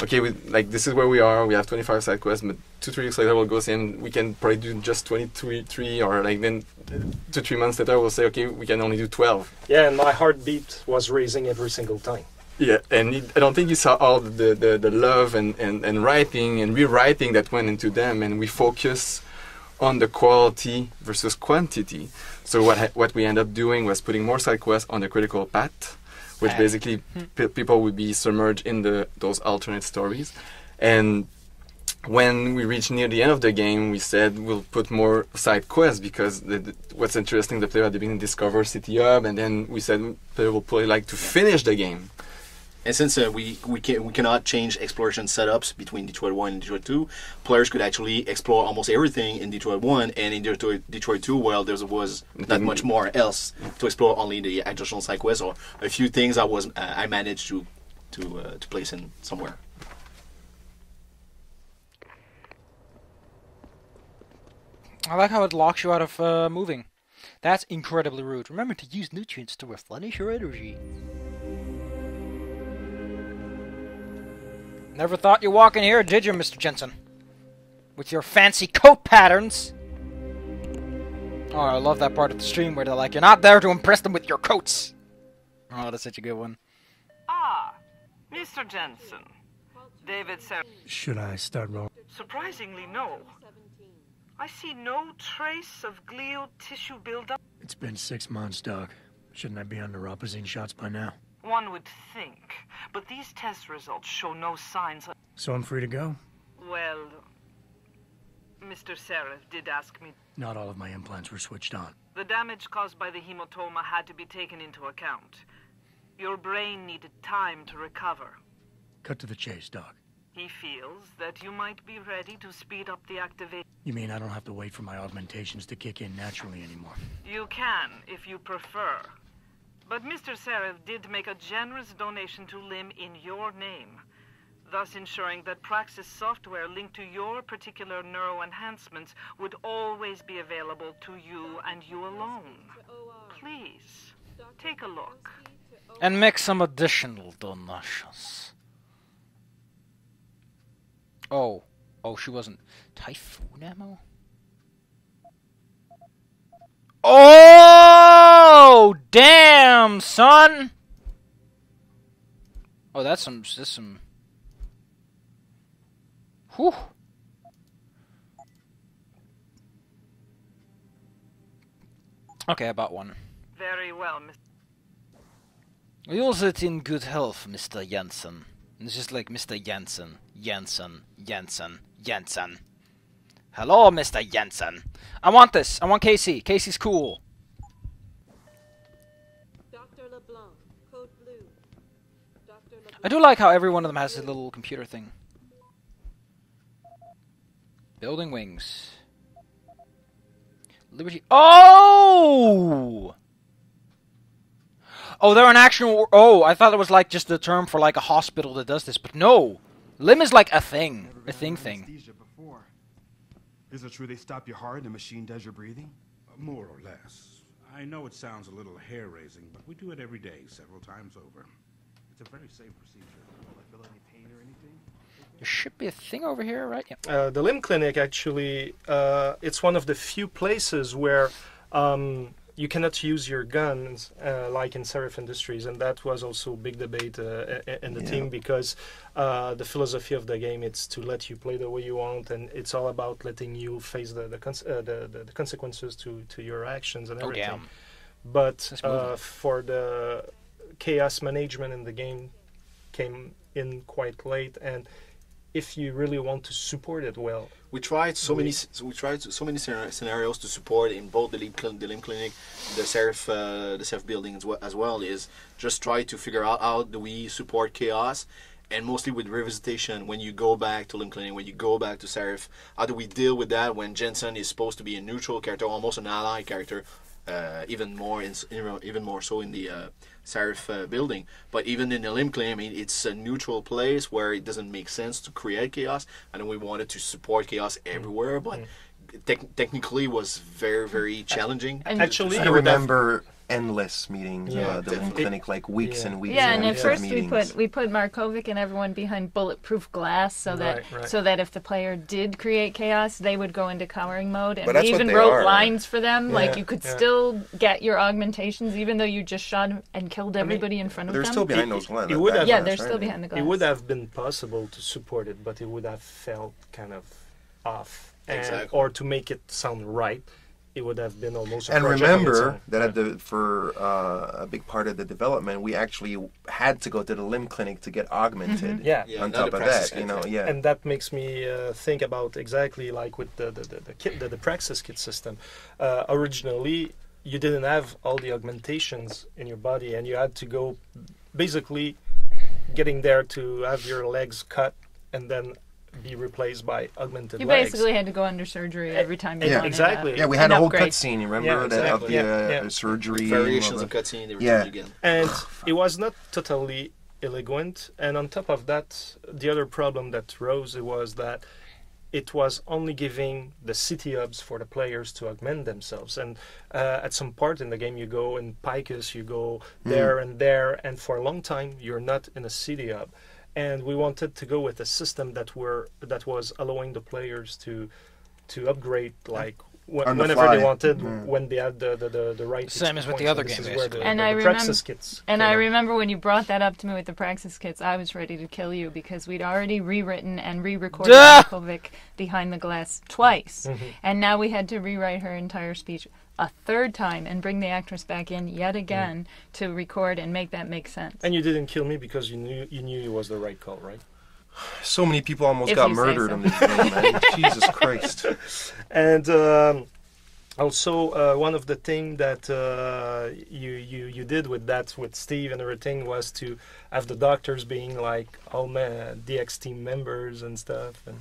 okay, this is where we are. We have 25 side quests, but 2-3 weeks later we'll go see him. We can probably do just 23, or like then 2-3 months later we'll say, okay, we can only do 12. Yeah, and my heartbeat was raising every single time. Yeah, and I don't think you saw all the love and writing and rewriting that went into them, and we focus on the quality versus quantity. So what we end up doing was putting more side quests on the critical path, which basically people would be submerged in those alternate stories. And when we reached near the end of the game, we said we'll put more side quests because what's interesting, the player at the beginning discover City Hub, and then we said the player will play like to finish the game. And since we cannot change exploration setups between Detroit 1 and Detroit 2, players could actually explore almost everything in Detroit 1, and in Detroit 2, well, there was not much more else to explore, only the additional side quests or a few things I managed to place in somewhere. I like how it locks you out of moving. That's incredibly rude. Remember to use nutrients to replenish your energy. Never thought you'd walk in here, did you, Mr. Jensen? With your fancy coat patterns. Oh, I love that part of the stream where they're like, you're not there to impress them with your coats. Oh, that's such a good one. Ah, Mr. Jensen. David said... Should I start rolling? Surprisingly, no. I see no trace of glial tissue buildup. It's been 6 months, Doc. Shouldn't I be on neuropozyne shots by now? One would think, but these test results show no signs of... So I'm free to go? Well, Mr. Seraph did ask me... Not all of my implants were switched on. The damage caused by the hematoma had to be taken into account. Your brain needed time to recover. Cut to the chase, Doc. He feels that you might be ready to speed up the activation. You mean I don't have to wait for my augmentations to kick in naturally anymore? You can, if you prefer. But Mr. Seraph did make a generous donation to LIM in your name, thus ensuring that Praxis software linked to your particular neuroenhancements would always be available to you and you alone. Please, take a look. And make some additional donations. Oh, she wasn't. Typhoon ammo? Oh, damn, son! Oh, that's some... Whew. Okay, I bought one. Very well, Mr. Use it in good health, Mr. Jensen. It's just like Mr. Jensen. Hello, Mr. Jensen. I want this. I want Casey. Casey's cool. Dr. LeBlanc, code blue. Dr. LeBlanc. I do like how every one of them has a little computer thing. Building wings. Liberty. Oh! Oh, they're an actual... Oh, I thought it was like just a term for like a hospital that does this, but no. LIM is like a thing. A thing. Before. Is it true they stop your heart and the machine does your breathing? More or less. I know it sounds a little hair-raising, but we do it every day, several times over. It's a very safe procedure. Will I feel any pain or anything? There should be a thing over here, right? Yeah. The LIM clinic, actually, it's one of the few places where you cannot use your guns like in Seraph Industries, and that was also a big debate in the team, because the philosophy of the game is to let you play the way you want, and it's all about letting you face the consequences to your actions and everything. Damn. But for the chaos management in the game came in quite late, and if you really want to support it well, we tried so many scenarios to support in both the LIM clinic, the Seraph building as well. Is just try to figure out how do we support chaos, and mostly with revisitation. When you go back to LIM clinic, when you go back to Seraph, how do we deal with that when Jensen is supposed to be a neutral character, almost an ally character, even more so in the Seraph building. But even in the LIM clinic, I mean, it's a neutral place where it doesn't make sense to create chaos. I know we wanted to support chaos everywhere, but technically was very, very challenging. Actually, I remember endless meetings the LIM clinic, like weeks and weeks. Yeah, and at first meetings. we put Markovic and everyone behind bulletproof glass so that if the player did create chaos, they would go into cowering mode, and we even wrote lines for them. Like you could still get your augmentations even though you just shot and killed everybody in front of them. They're still behind those lines. They're still behind the glass. It would have been possible to support it, but it would have felt kind of off. Or to make it sound right, it would have been almost a and project remember that for a big part of the development, we actually had to go to the LIM clinic to get augmented. On top of that, and that makes me think about exactly like with the Praxis kit system. Originally, you didn't have all the augmentations in your body, and you had to go basically getting there to have your legs cut and then be replaced by augmented You legs. basically had to go under surgery every time you Yeah, wanted exactly. Yeah, we had an a whole upgrade. cutscene. You remember Yeah, exactly. the surgery Variations and of cutscene. They were Yeah. changed again. And it was not totally elegant. And on top of that, the other problem that rose was that it was only giving the city hubs for the players to augment themselves. And at some part in the game, you go in Picus, you go there and there, and for a long time, you're not in a city hub. And we wanted to go with a system that was allowing the players to upgrade like On the whenever fly. they wanted, Yeah. when they had the right. Same as with the points. other And this game, is where basically. And the I Praxis kits. And came I in. remember when you brought that up to me with the Praxis kits, I was ready to kill you because we'd already rewritten and re-recorded Duh! Markovic behind the glass twice. Mhm. And now we had to rewrite her entire speech a third time and bring the actress back in yet again to record and make that make sense. And you didn't kill me because you knew it was the right call, right? So many people almost If got you say murdered so. on this game, man. Jesus Christ. And also, one of the things that you did with Steve and everything was to have the doctors being like all DX team members and stuff. And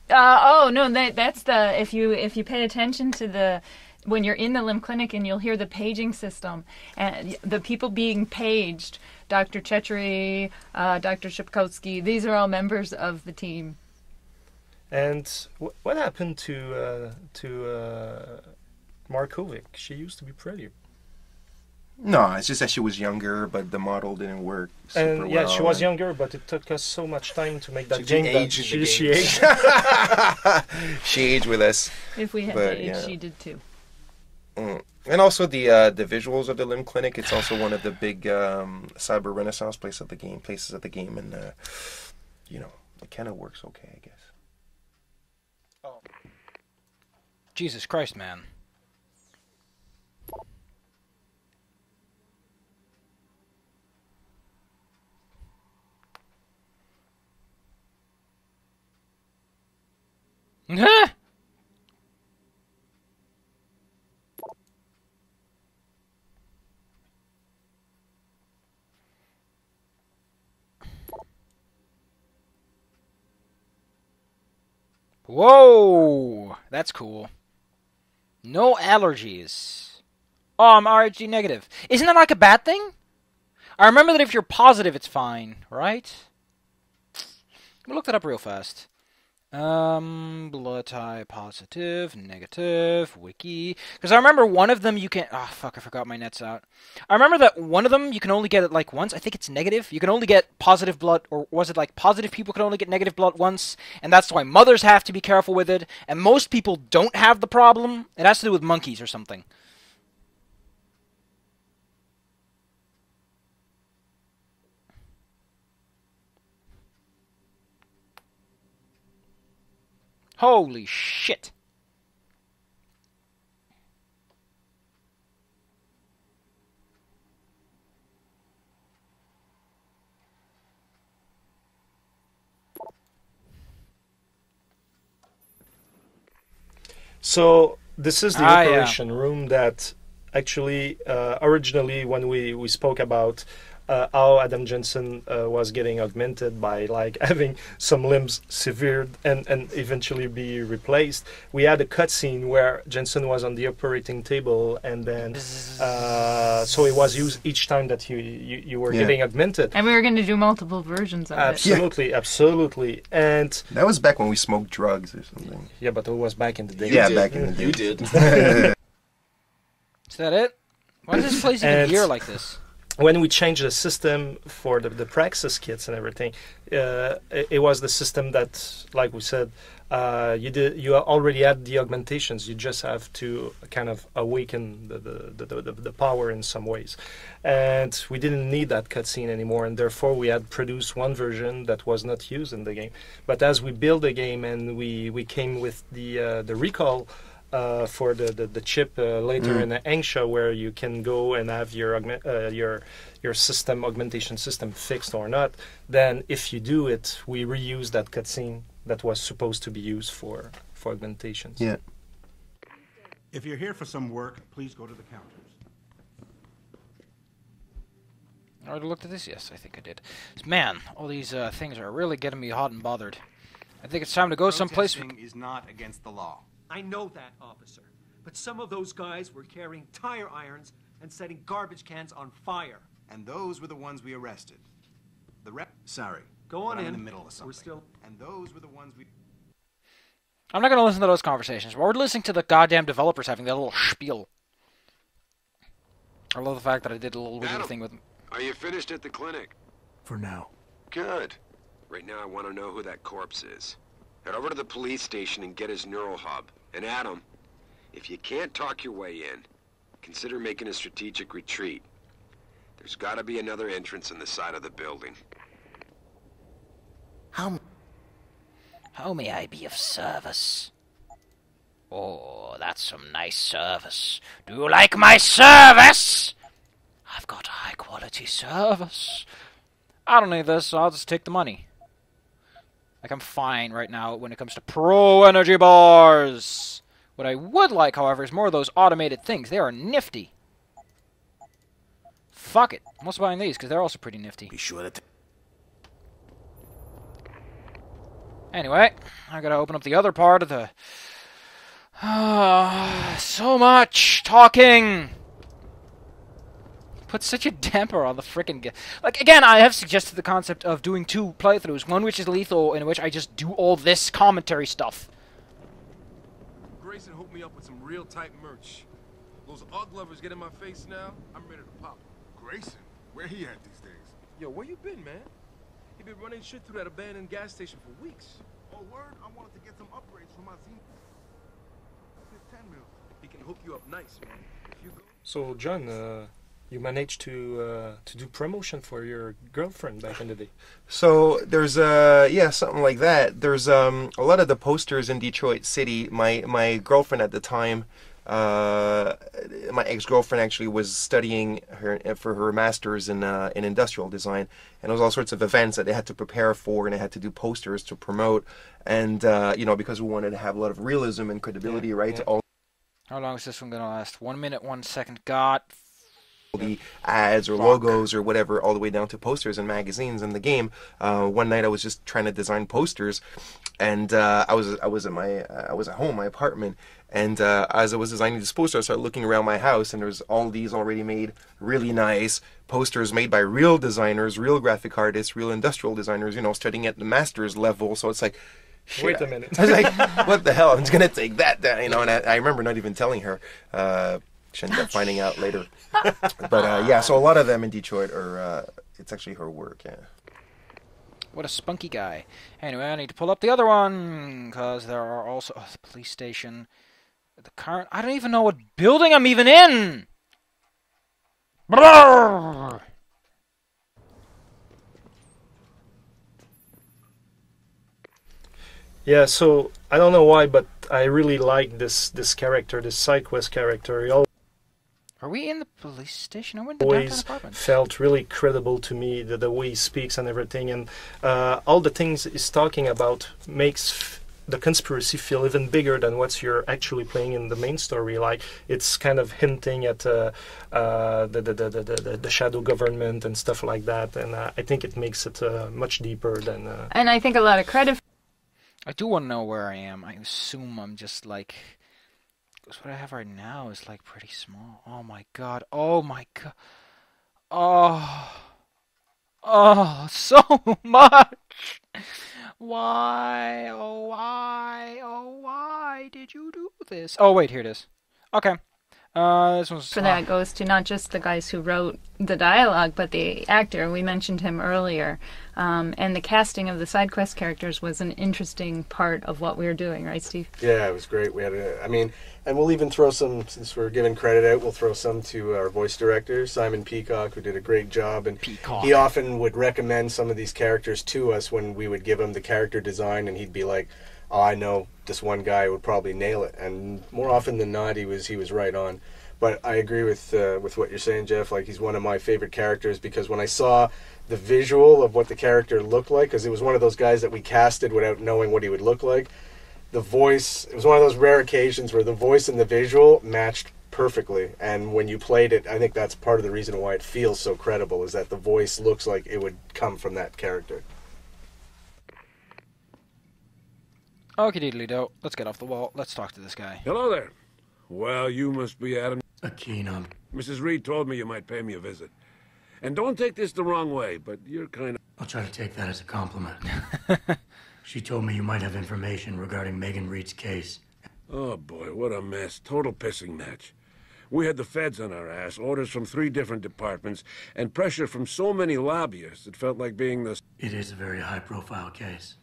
That's the if you pay attention to the when you're in the limb clinic and you'll hear the paging system and the people being paged, Dr. Chetri, Dr. Shipkowski, these are all members of the team. And what happened to Markovic? She used to be prettier. No, it's just that she was younger, but the model didn't work super And yeah, well. she was younger, but it took us so much time to make that She game that aged in the she game. aged. She aged with us. If we had But, to age, yeah. she did too. And also the visuals of the Limb Clinic. It's also one of the big cyber renaissance places of the game, and it kind of works okay, I guess. Jesus Christ, man. Whoa, that's cool. No allergies. Oh, I'm Rh negative. Isn't that like a bad thing? I remember that if you're positive, it's fine, right? Let me look that up real fast. Blood type positive, negative, wiki. Because I remember one of them you can... Oh, fuck, I forgot my net's out. I remember that one of them you can only get it like once. I think it's negative. You can only get positive blood, or was it like positive people can only get negative blood once? And that's why mothers have to be careful with it. And most people don't have the problem. It has to do with monkeys or something. Holy shit. So this is the Yeah. operation room that actually originally when we spoke about how Adam Jensen was getting augmented by like having some limbs severed and eventually be replaced. We had a cutscene where Jensen was on the operating table and then so it was used each time that you were getting augmented. And we were going to do multiple versions of it. Absolutely. And that was back when we smoked drugs or something. Yeah, but it was back in the day. Back in the day. You did. Is that it? Why does this place even And gear like this? when we changed the system for the Praxis kits and everything, it was the system that, like we said, you already had the augmentations. You just have to kind of awaken the power in some ways, and we didn't need that cutscene anymore. And therefore, we had produced one version that was not used in the game. But as we built the game and we came with the recall. For the chip later in the Angsha, where you can go and have your system augmentation system fixed or not. Then, if you do it, we reuse that cutscene that was supposed to be used for augmentations. Yeah. If you're here for some work, please go to the counters. I already looked at this? Yes, I think I did. Man, all these things are really getting me hot and bothered. I think it's time to go someplace. Protesting is not against the law. I know that, officer. But some of those guys were carrying tire irons and setting garbage cans on fire. And those were the ones we arrested. The rep. Sorry. Go on but I'm in. the middle of something. We're still. And those were the ones we. I'm not going to listen to those conversations. We're listening to the goddamn developers having that little spiel. I love the fact that I did a little weird thing with them. Are you finished at the clinic? For now. Good. Right now I want to know who that corpse is. Head over to the police station and get his neural hub. And Adam, if you can't talk your way in, consider making a strategic retreat. There's got to be another entrance in the side of the building. How may I be of service? Oh, that's some nice service. Do you like my service? I've got high quality service. I don't need this, so I'll just take the money. Like, I'm fine right now when it comes to pro energy bars. What I would like, however, is more of those automated things. They are nifty. Fuck it. I'm also buying these, because they're also pretty nifty. Be sure that... Anyway, I gotta open up the other part of the... so much talking! Put such a damper on the frickin' like, again, I have suggested the concept of doing 2 playthroughs. One which is lethal, in which I just do all this commentary stuff. Grayson hooked me up with some real tight merch. Those UGG lovers get in my face now, I'm ready to pop. Grayson? Where he at these days? Yo, where you been, man? He been running shit through that abandoned gas station for weeks. Oh, word? I wanted to get some upgrades for my Z10 mil. He can hook you up nice, man. If you go... So, John, you managed to do promotion for your girlfriend back in the day. So there's something like that. There's a lot of the posters in Detroit City. My girlfriend at the time, my ex-girlfriend actually was studying for her master's in industrial design, and there was all sorts of events that they had to prepare for, and they had to do posters to promote, and because we wanted to have a lot of realism and credibility, right? Yeah. To all How long is this one gonna last? 1 minute, 1 second. God. The ads or logos or whatever, all the way down to posters and magazines in the game. One night I was just trying to design posters, and I was at home, my apartment, and as I was designing this poster, I started looking around my house, and there's all these already made, really nice posters made by real designers, real graphic artists, real industrial designers, studying at the master's level. So it's like, shit. Wait a minute. I was like, what the hell? I'm just gonna take that down, And I remember not even telling her. She ended up finding out later. But so a lot of them in Detroit are, it's actually her work, yeah. What a spunky guy. Anyway, I need to pull up the other one, because there are also... the police station. The current... I don't even know what building I'm even in! Brrr! Yeah, so I don't know why, but I really like this character, this side quest character. He Are we in the police station? Or we're in the always downtown apartment? felt really credible to me, the way he speaks and everything, and all the things he's talking about makes the conspiracy feel even bigger than what you're actually playing in the main story. Like, it's kind of hinting at the shadow government and stuff like that, and I think it makes it much deeper than... And I think a lot of credit... I do want to know where I am. I assume I'm just like... because what I have right now is like pretty small. Oh my god. Oh my god. Oh, so much. Why? Oh, why? Oh, why did you do this? Oh, wait, here it is. Okay. This one's... For that goes to not just the guys who wrote the dialogue, but the actor. We mentioned him earlier. And the casting of the side quest characters was an interesting part of what we were doing, right, Steve? Yeah, it was great. We had and we'll even throw some, since we're giving credit out, we'll throw some to our voice director, Simon Peacock, who did a great job. And he often would recommend some of these characters to us when we would give him the character design, and he'd be like, oh, I know this one guy would probably nail it. And more often than not, he was right on. But I agree with what you're saying, Jeff. Like, he's one of my favorite characters, because when I saw the visual of what the character looked like, because it was one of those guys that we casted without knowing what he would look like, the voice, it was one of those rare occasions where the voice and the visual matched perfectly. And when you played it, I think that's part of the reason why it feels so credible, is that the voice looks like it would come from that character. Okie doodly do. Let's get off the wall. Let's talk to this guy. Hello there. Well, you must be Adam. Keen. Mrs. Reed told me you might pay me a visit. And don't take this the wrong way, but you're kind of... I'll try to take that as a compliment. She told me you might have information regarding Megan Reed's case. Oh boy, what a mess. Total pissing match. We had the feds on our ass, orders from 3 different departments, and pressure from so many lobbyists it felt like being the... It is a very high-profile case.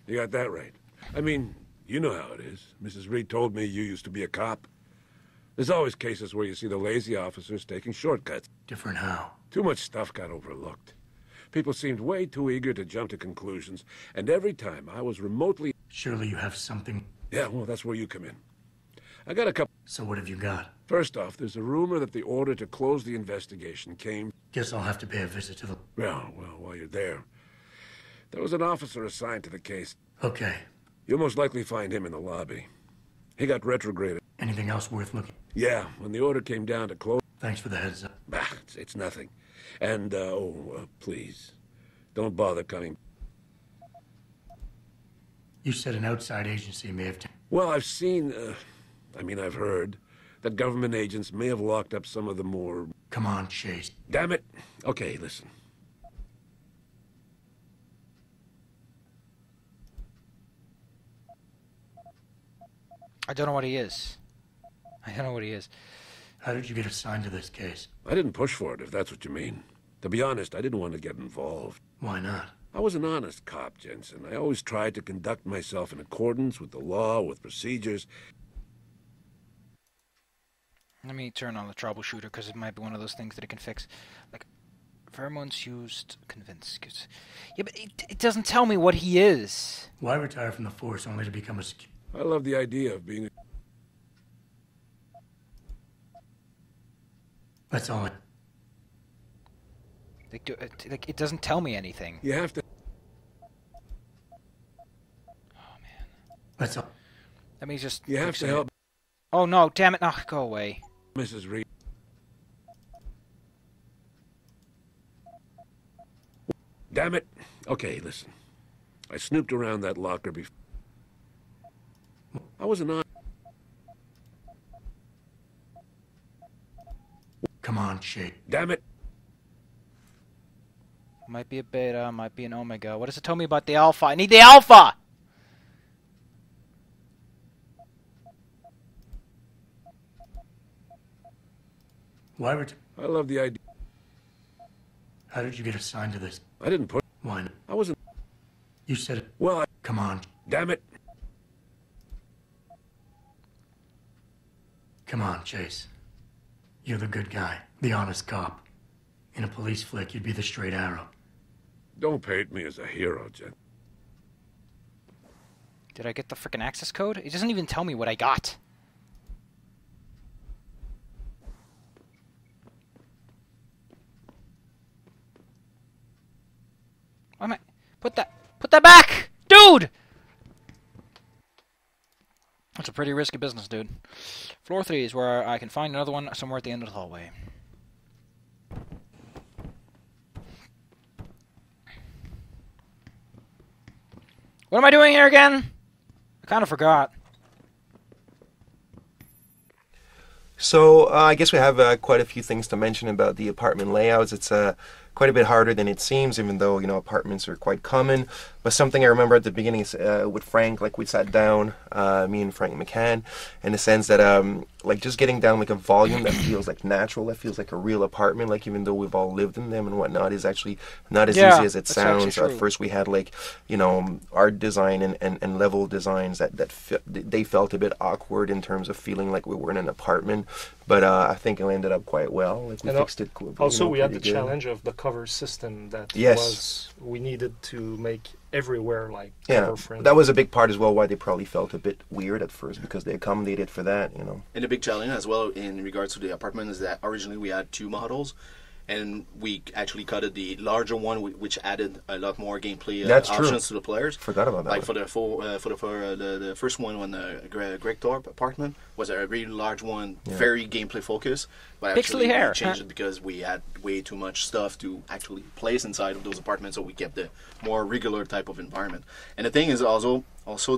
You got that right. I mean, you know how it is. Mrs. Reed told me you used to be a cop. There's always cases where you see the lazy officers taking shortcuts. Different how? Too much stuff got overlooked. People seemed way too eager to jump to conclusions, and every time I was remotely... Surely you have something... Yeah, well, that's where you come in. I got a couple... So what have you got? First off, there's a rumor that the order to close the investigation came... Guess I'll have to pay a visit to the... Well, while you're there. There was an officer assigned to the case. Okay. You'll most likely find him in the lobby. He got retrograded. Anything else worth looking? Yeah, when the order came down to close... Thanks for the heads up. Bah, it's nothing. And, please, don't bother coming. You said an outside agency may have... Well, I've seen, I've heard that government agents may have locked up some of the more... Come on, Chase. Damn it. Okay, listen. I don't know what he is. I don't know what he is. How did you get assigned to this case? I didn't push for it, if that's what you mean. To be honest, I didn't want to get involved. Why not? I was an honest cop, Jensen. I always tried to conduct myself in accordance with the law, with procedures. Let me turn on the troubleshooter, because it might be one of those things that it can fix. Like, pheromones used, convince. Yeah, but it doesn't tell me what he is. Why retire from the force only to become a... I love the idea of being... That's all. It doesn't tell me anything. You have to... Oh, man. That's all. Let me just... You have to help... Oh, no, damn it. No, go away. Mrs. Reed. Damn it. Okay, listen. I snooped around that locker before. I was an... Come on, Shay. Damn it. Might be a beta, might be an omega. What does it tell me about the alpha? I need the alpha! Why I love the idea. How did you get assigned to this? I didn't put... Why not? I wasn't... You said it. Well, Come on. Damn it. Come on, Chase. You're the good guy, the honest cop. In a police flick, you'd be the straight arrow. Don't paint me as a hero, Jen. Did I get the frickin' access code? It doesn't even tell me what I got. Why am I... Put that back! Dude! That's a pretty risky business, dude. Floor 3 is where I can find another one somewhere at the end of the hallway. What am I doing here again? I kind of forgot. So I guess we have quite a few things to mention about the apartment layouts. It's quite a bit harder than it seems, even though, you know, apartments are quite common. But something I remember at the beginning is with Frank, like we sat down, me and Frank McCann, in the sense that like just getting down like a volume that feels like natural, that feels like a real apartment, like even though we've all lived in them and whatnot, is actually not as easy as it sounds. At first we had like, you know, art design and level designs that they felt a bit awkward in terms of feeling like we were in an apartment. But I think it ended up quite well. Like we fixed it. Also, we had the good challenge of the cover system that we needed to make everywhere like cover friendly. That was a big part as well why they probably felt a bit weird at first, because they accommodated for that, you know. And a big challenge as well in regards to the apartment is that originally we had 2 models, and we actually cut the larger one, which added a lot more gameplay That's options true. to the players. Forgot about that. Like the first one when the Greg Thorpe apartment was a really large one, very gameplay focused. But Pixely actually hair, we changed it because we had way too much stuff to actually place inside of those apartments, so we kept the more regular type of environment. And the thing is also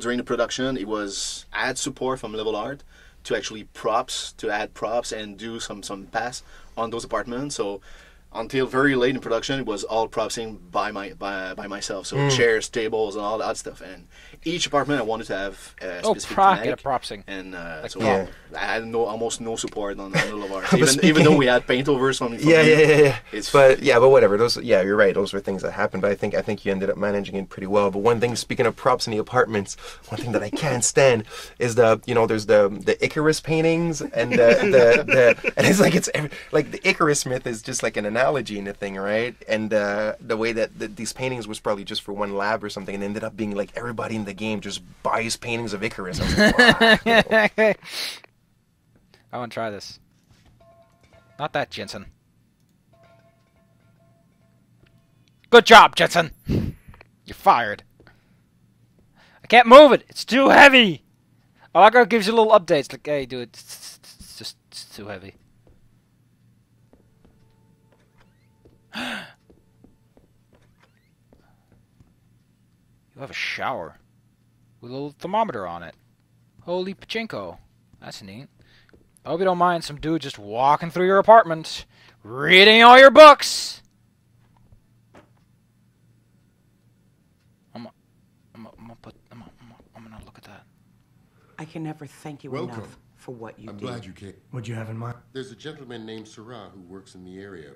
during the production, it was add support from Level Art to actually add props and do some pass on those apartments. So until very late in production, it was all propsing by myself. So chairs, tables, and all that stuff. And each apartment I wanted to have a specific thematic. propsing. And Like so I had almost no support on Level Art, even though we had paint overs from yeah. But whatever. Those you're right. Those were things that happened. But I think you ended up managing it pretty well. But one thing, speaking of props in the apartments, one thing that I can't stand is there's the Icarus paintings and the and it's like the Icarus myth is just like an analogy in the thing, right? And the way that these paintings was probably just for one lab or something, and ended up being like everybody in the game just buys paintings of Icarus. I was like, wow. I want to try this. Not that, Jensen. Good job, Jensen. You're fired. I can't move it. It's too heavy. Oh, I gives you little updates like, hey, dude, it's too heavy. You have a shower with a little thermometer on it. Holy pachinko. That's neat. I hope you don't mind some dude just walking through your apartment, reading all your books. I'm gonna look at that. I can never thank you Welcome. enough for what you I'm do. glad you came. What'd you have in mind? There's a gentleman named Sarah who works in the area.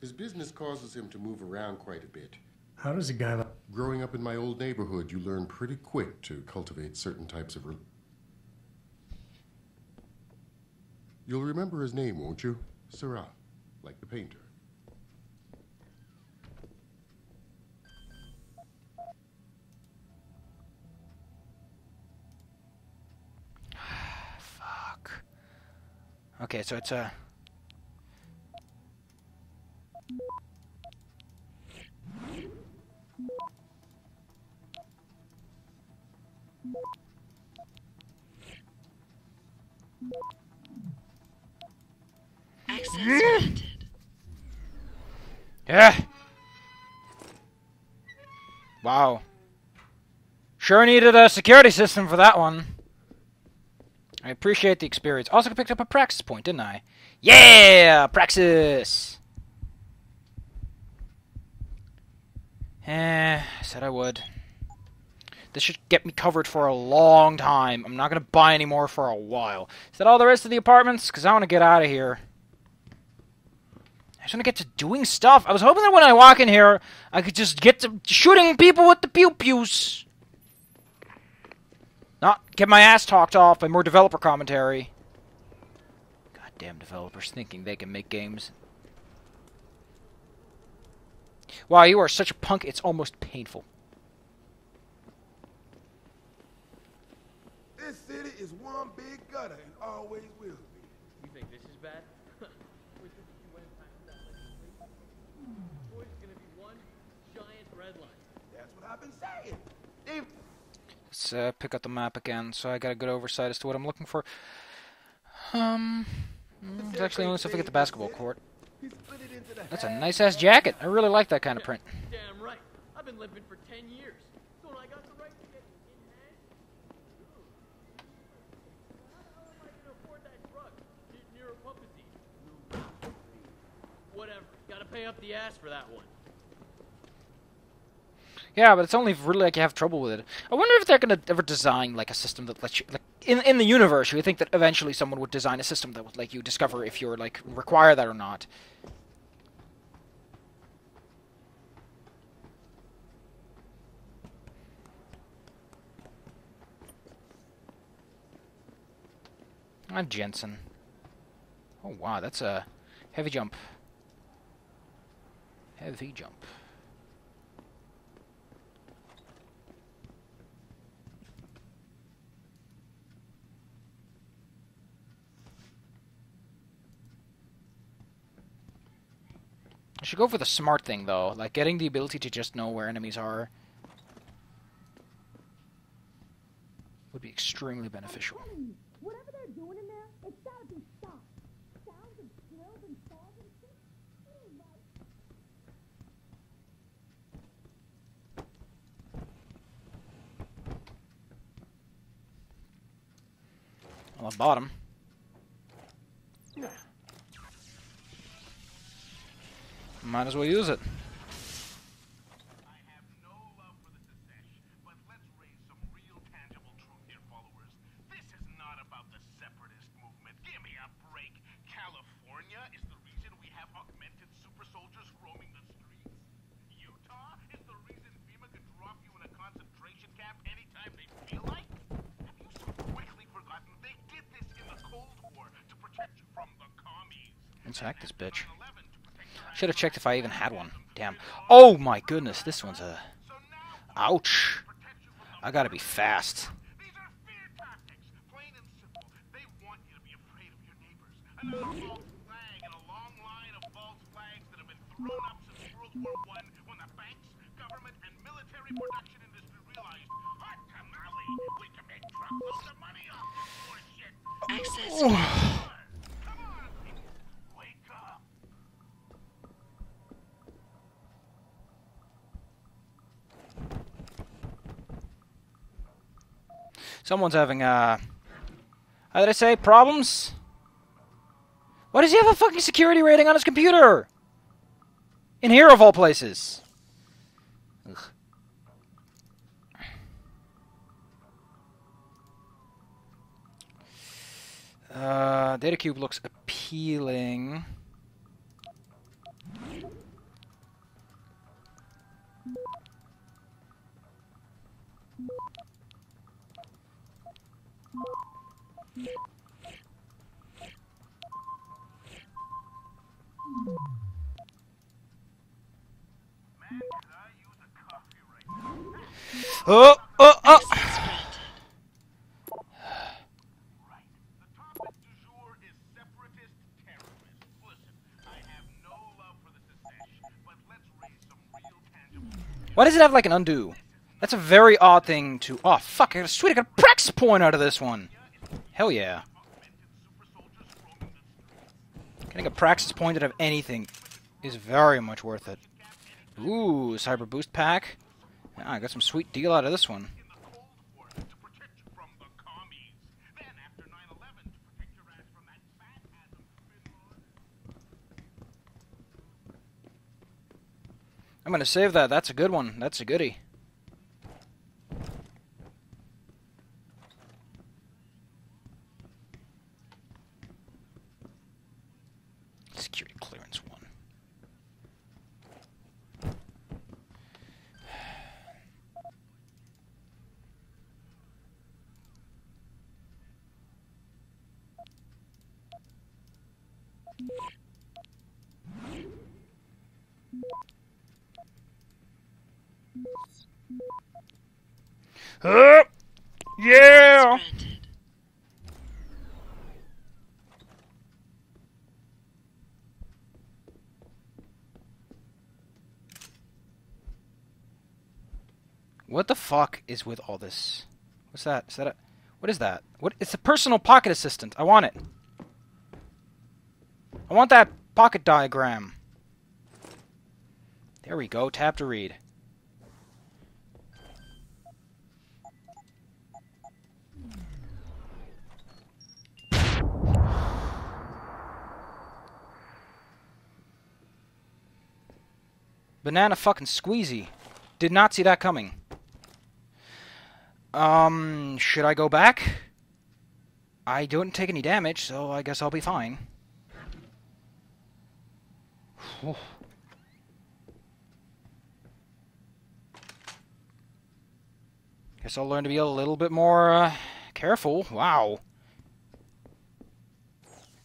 His business causes him to move around quite a bit. How does a guy like... Growing up in my old neighborhood, you learn pretty quick to cultivate certain types of... You'll remember his name, won't you? Sarah, like the painter. Fuck. Okay, so it's a... Access granted. Yeah. Wow. Sure needed a security system for that one. I appreciate the experience. Also picked up a praxis point, didn't I? Yeah! Praxis! Said I would. This should get me covered for a long time. I'm not going to buy any more for a while. Is that all there is to the apartments? Because I want to get out of here. I just want to get to doing stuff. I was hoping that when I walk in here, I could just get to shooting people with the pew-pews. Not get my ass talked off by more developer commentary. Goddamn developers thinking they can make games. Wow, you are such a punk, it's almost painful. This city is one big gutter and always will be. You think this is bad? Wait till you went past that legislation. Boy, it's gonna be one giant red line. That's what I've been saying. Let's pick up the map again, so I got a good oversight as to what I'm looking for. It's actually only stuff I get the basketball court. That's a nice-ass jacket. I really like that kind of print. Damn right. I've been living for 10 years. Don't I got the right to get in hand? How am I gonna afford that drug? Neuropathy. Whatever. Gotta pay up the ass for that one. Yeah, but it's only if really like you have trouble with it. I wonder if they're gonna ever design like a system that lets you, like in the universe, you think that eventually someone would design a system that would let you discover if you're like require that or not. Jensen. Oh wow, that's a heavy jump. Heavy jump. I should go for the smart thing, though. Like, getting the ability to just know where enemies are would be extremely beneficial. Whatever they're doing in there, it's gotta be stopped. Sounds and smells and falls and shit. On the bottom. Might as well use it. Let's hack this bitch. Should have checked if I even had one. Damn. Oh my goodness, this one's a... Ouch. I gotta be fast. Access. Someone's having, how did I say, problems? Why does he have a fucking security rating on his computer? In here, of all places. Ugh. Data cube looks appealing. Oh, oh, oh! Why does it have like an undo? That's a very odd thing to... Oh, fuck, I got a sweet, I got a praxis point out of this one! Hell yeah. Getting a praxis point out of anything is very much worth it. Ooh, Cyber Boost Pack. Ah, I got some sweet deal out of this one. I'm gonna save that. That's a good one. That's a goodie. Security clearance one. Yeah! What the fuck is with all this? What's that? Is that a... What is that? What? It's a personal pocket assistant. I want it. I want that pocket diagram. There we go. Tap to read. Banana fucking squeezy. Did not see that coming. Should I go back? I don't take any damage, so I guess I'll be fine. Whew. Guess I'll learn to be a little bit more, careful. Wow.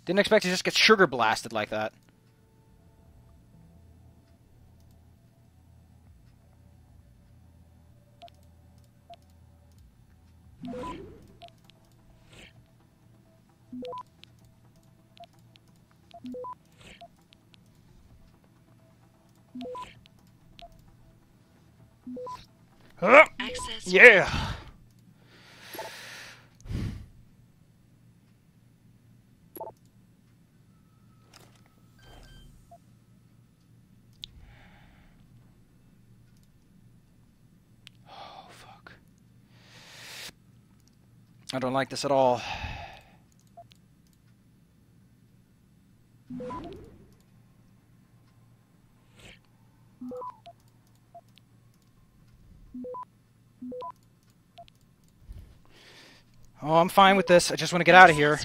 Didn't expect to just get sugar blasted like that. Yeah. Oh, fuck. I don't like this at all. Oh, I'm fine with this. I just want to get out of here.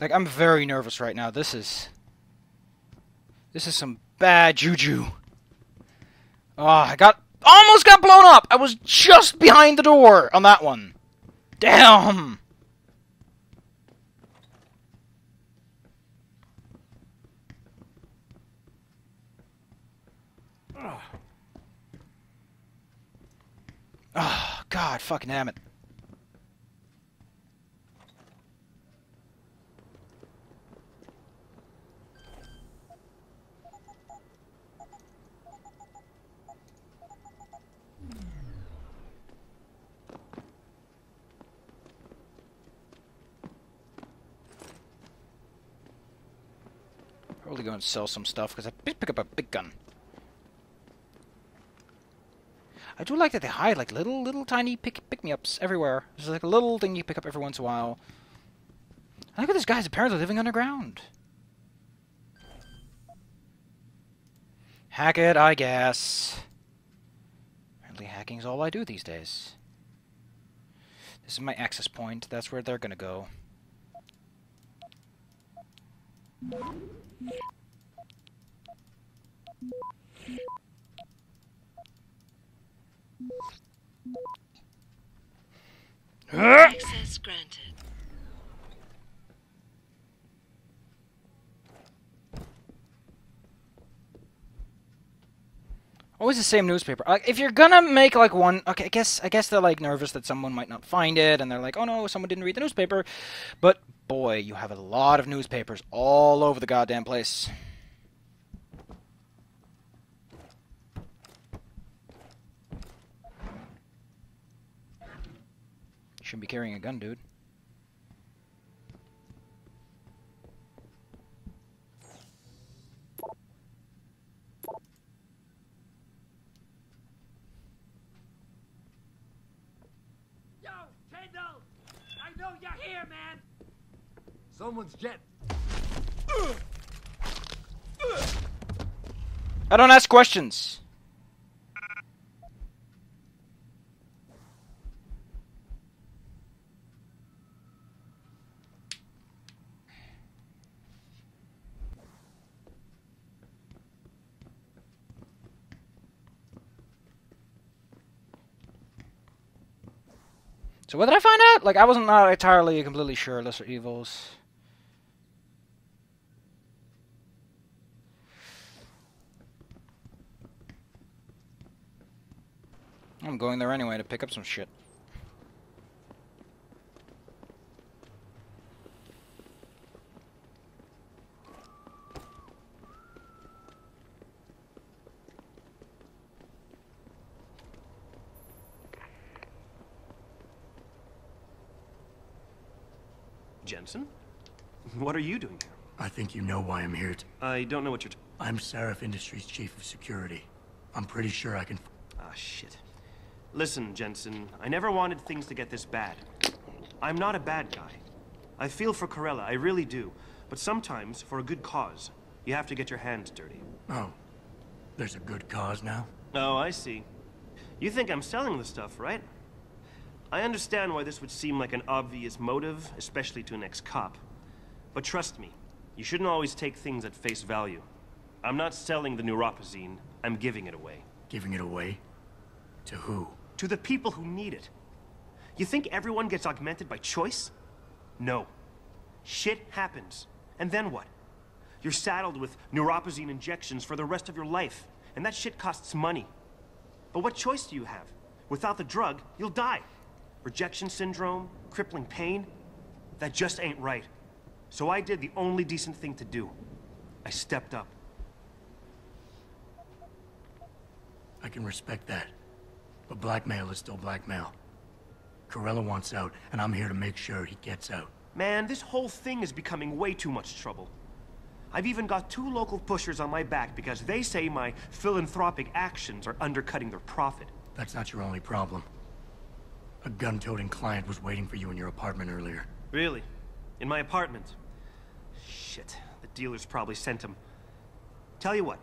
Like, I'm very nervous right now. This is some bad juju. Oh, almost got blown up. I was just behind the door on that one. Damn. Oh, God, fucking damn it. Probably go and sell some stuff because I pick up a big gun. I do like that they hide like little tiny pick-me-ups everywhere. There's like a little thing you pick up every once in a while. I look at this guy's apparently living underground. Hack it, I guess. Apparently hacking's all I do these days. This is my access point. That's where they're gonna go. Access granted. Always the same newspaper. Like, if you're gonna make like one, okay, I guess they're like nervous that someone might not find it, and they're like, oh no, someone didn't read the newspaper. But boy, you have a lot of newspapers all over the goddamn place. Shouldn't be carrying a gun, dude. Yo, Kendall! I know you're here, man! Someone's jet. I don't ask questions. So what did I find out? Like, I wasn't not entirely completely sure. Lesser evils. I'm going there anyway to pick up some shit. Jensen? What are you doing here? I think you know why I'm here. I don't know what you're... I'm Seraph Industries' chief of security. I'm pretty sure I can... Ah, shit. Listen, Jensen, I never wanted things to get this bad. I'm not a bad guy. I feel for Corella, I really do. But sometimes, for a good cause, you have to get your hands dirty. Oh, there's a good cause now? Oh, I see. You think I'm selling the stuff, right? I understand why this would seem like an obvious motive, especially to an ex-cop. But trust me, you shouldn't always take things at face value. I'm not selling the neuropazine, I'm giving it away. Giving it away? To who? To the people who need it. You think everyone gets augmented by choice? No. Shit happens. And then what? You're saddled with neuropazine injections for the rest of your life, and that shit costs money. But what choice do you have? Without the drug, you'll die. rejection syndrome, crippling pain. That just ain't right. So I did the only decent thing to do. I stepped up. I can respect that. But blackmail is still blackmail. Corella wants out, and I'm here to make sure he gets out. Man, this whole thing is becoming way too much trouble. I've even got 2 local pushers on my back because they say my philanthropic actions are undercutting their profit. That's not your only problem. A gun-toting client was waiting for you in your apartment earlier. Really? In my apartment? Shit, the dealers probably sent him. Tell you what,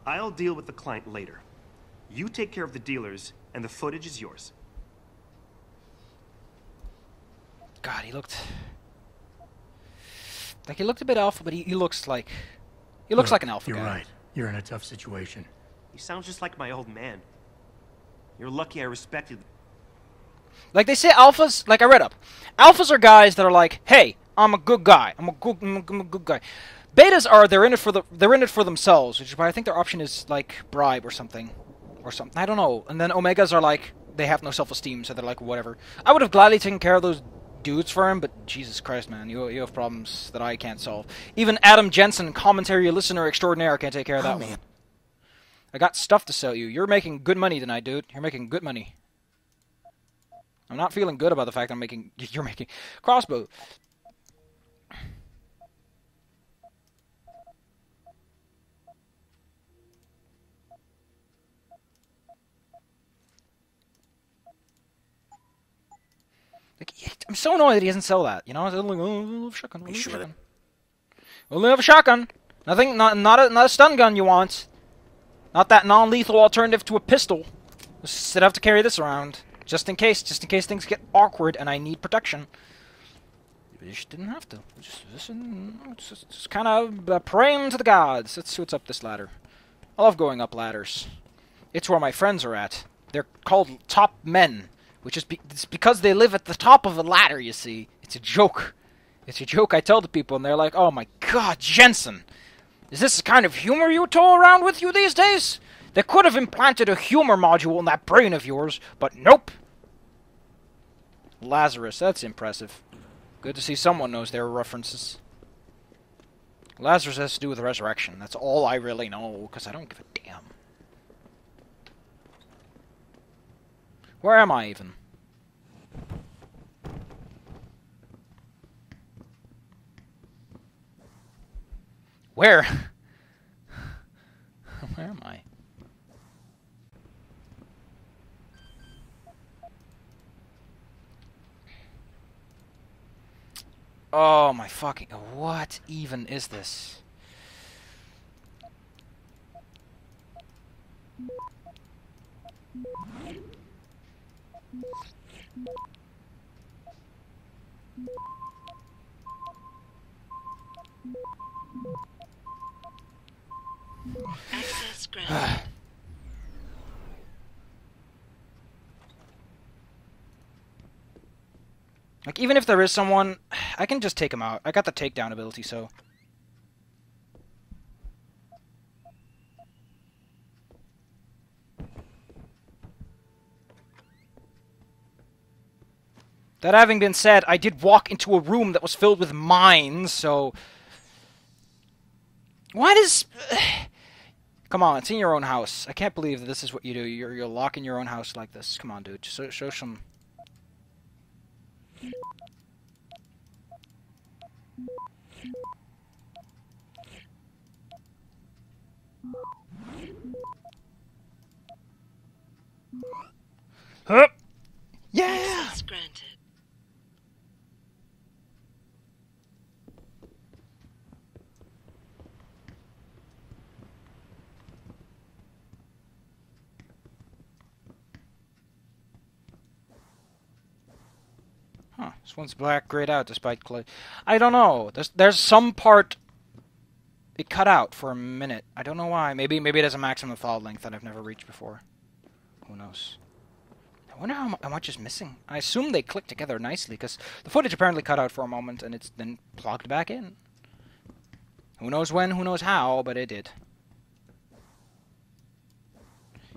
I'll deal with the client later. You take care of the dealers, and the footage is yours. God, he looked a bit alpha, but he looks like like an alpha guy. You're right. You're in a tough situation. He sounds just like my old man. You're lucky I respected. Like they say, alphas. Like I read up, alphas are guys that are like, "Hey, I'm a good guy. I'm a good guy." Betas are they're in it for themselves, which is why I think their option is like bribe or something. I don't know. And then omegas are like they have no self-esteem, so they're like whatever. I would have gladly taken care of those dudes for him, but Jesus Christ, man, you have problems that I can't solve. Even Adam Jensen, commentary listener extraordinaire, can't take care of that one. I got stuff to sell you. You're making good money tonight, dude. You're making good money. I'm not feeling good about the fact you're making crossbow. Like, I'm so annoyed that he doesn't sell that. You know, I'm like, oh, shotgun. Only have a shotgun. Nothing. Not a stun gun. You want? Not that non-lethal alternative to a pistol. Just have to carry this around, just in case things get awkward and I need protection. You just didn't have to. Just kind of praying to the gods. Let's see what's up this ladder. I love going up ladders. It's where my friends are at. They're called top men. Which is it's because they live at the top of a ladder, you see. It's a joke. It's a joke I tell to people, and they're like, oh my god, Jensen! Is this the kind of humor you tow around with you these days? They could have implanted a humor module in that brain of yours, but nope! Lazarus, that's impressive. Good to see someone knows their references. Lazarus has to do with resurrection. That's all I really know, because I don't give a damn. Where am I even? Where? Where am I? Oh my fucking... What even is this? Access granted. Like, even if there is someone, I can just take him out. I got the takedown ability, so... That having been said, I did walk into a room that was filled with mines, so... Why does... Come on, it's in your own house. I can't believe that this is what you do. You're locking your own house like this. Come on, dude. Just show some... Hup! Yeah! Access granted. Huh. This one's black, grayed out despite clay. I don't know. There's some part it cut out for a minute. I don't know why. Maybe it has a maximum file length that I've never reached before. Who knows? I wonder how much is missing. I assume they click together nicely because the footage apparently cut out for a moment and it's then plugged back in. Who knows when, who knows how, but it did.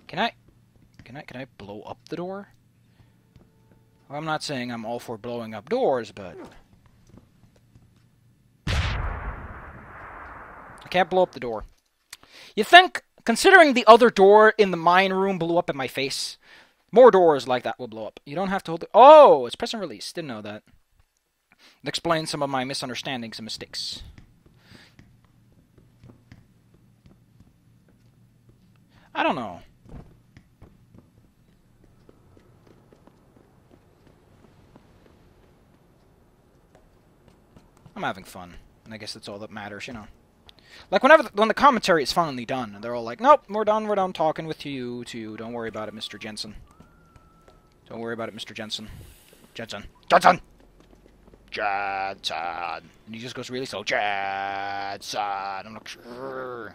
Can I blow up the door? I'm not saying I'm all for blowing up doors, but I can't blow up the door. You think, considering the other door in the mine room blew up in my face, more doors like that will blow up. You don't have to hold it. Oh, it's press and release. Didn't know that. It explains some of my misunderstandings and mistakes. I don't know. I'm having fun, and I guess that's all that matters, you know. Like, when the commentary is finally done, and they're all like, nope, we're done talking with you too. Don't worry about it, Mr. Jensen. Don't worry about it, Mr. Jensen. Jensen! And he just goes really slow. Jensen! I'm like, sure.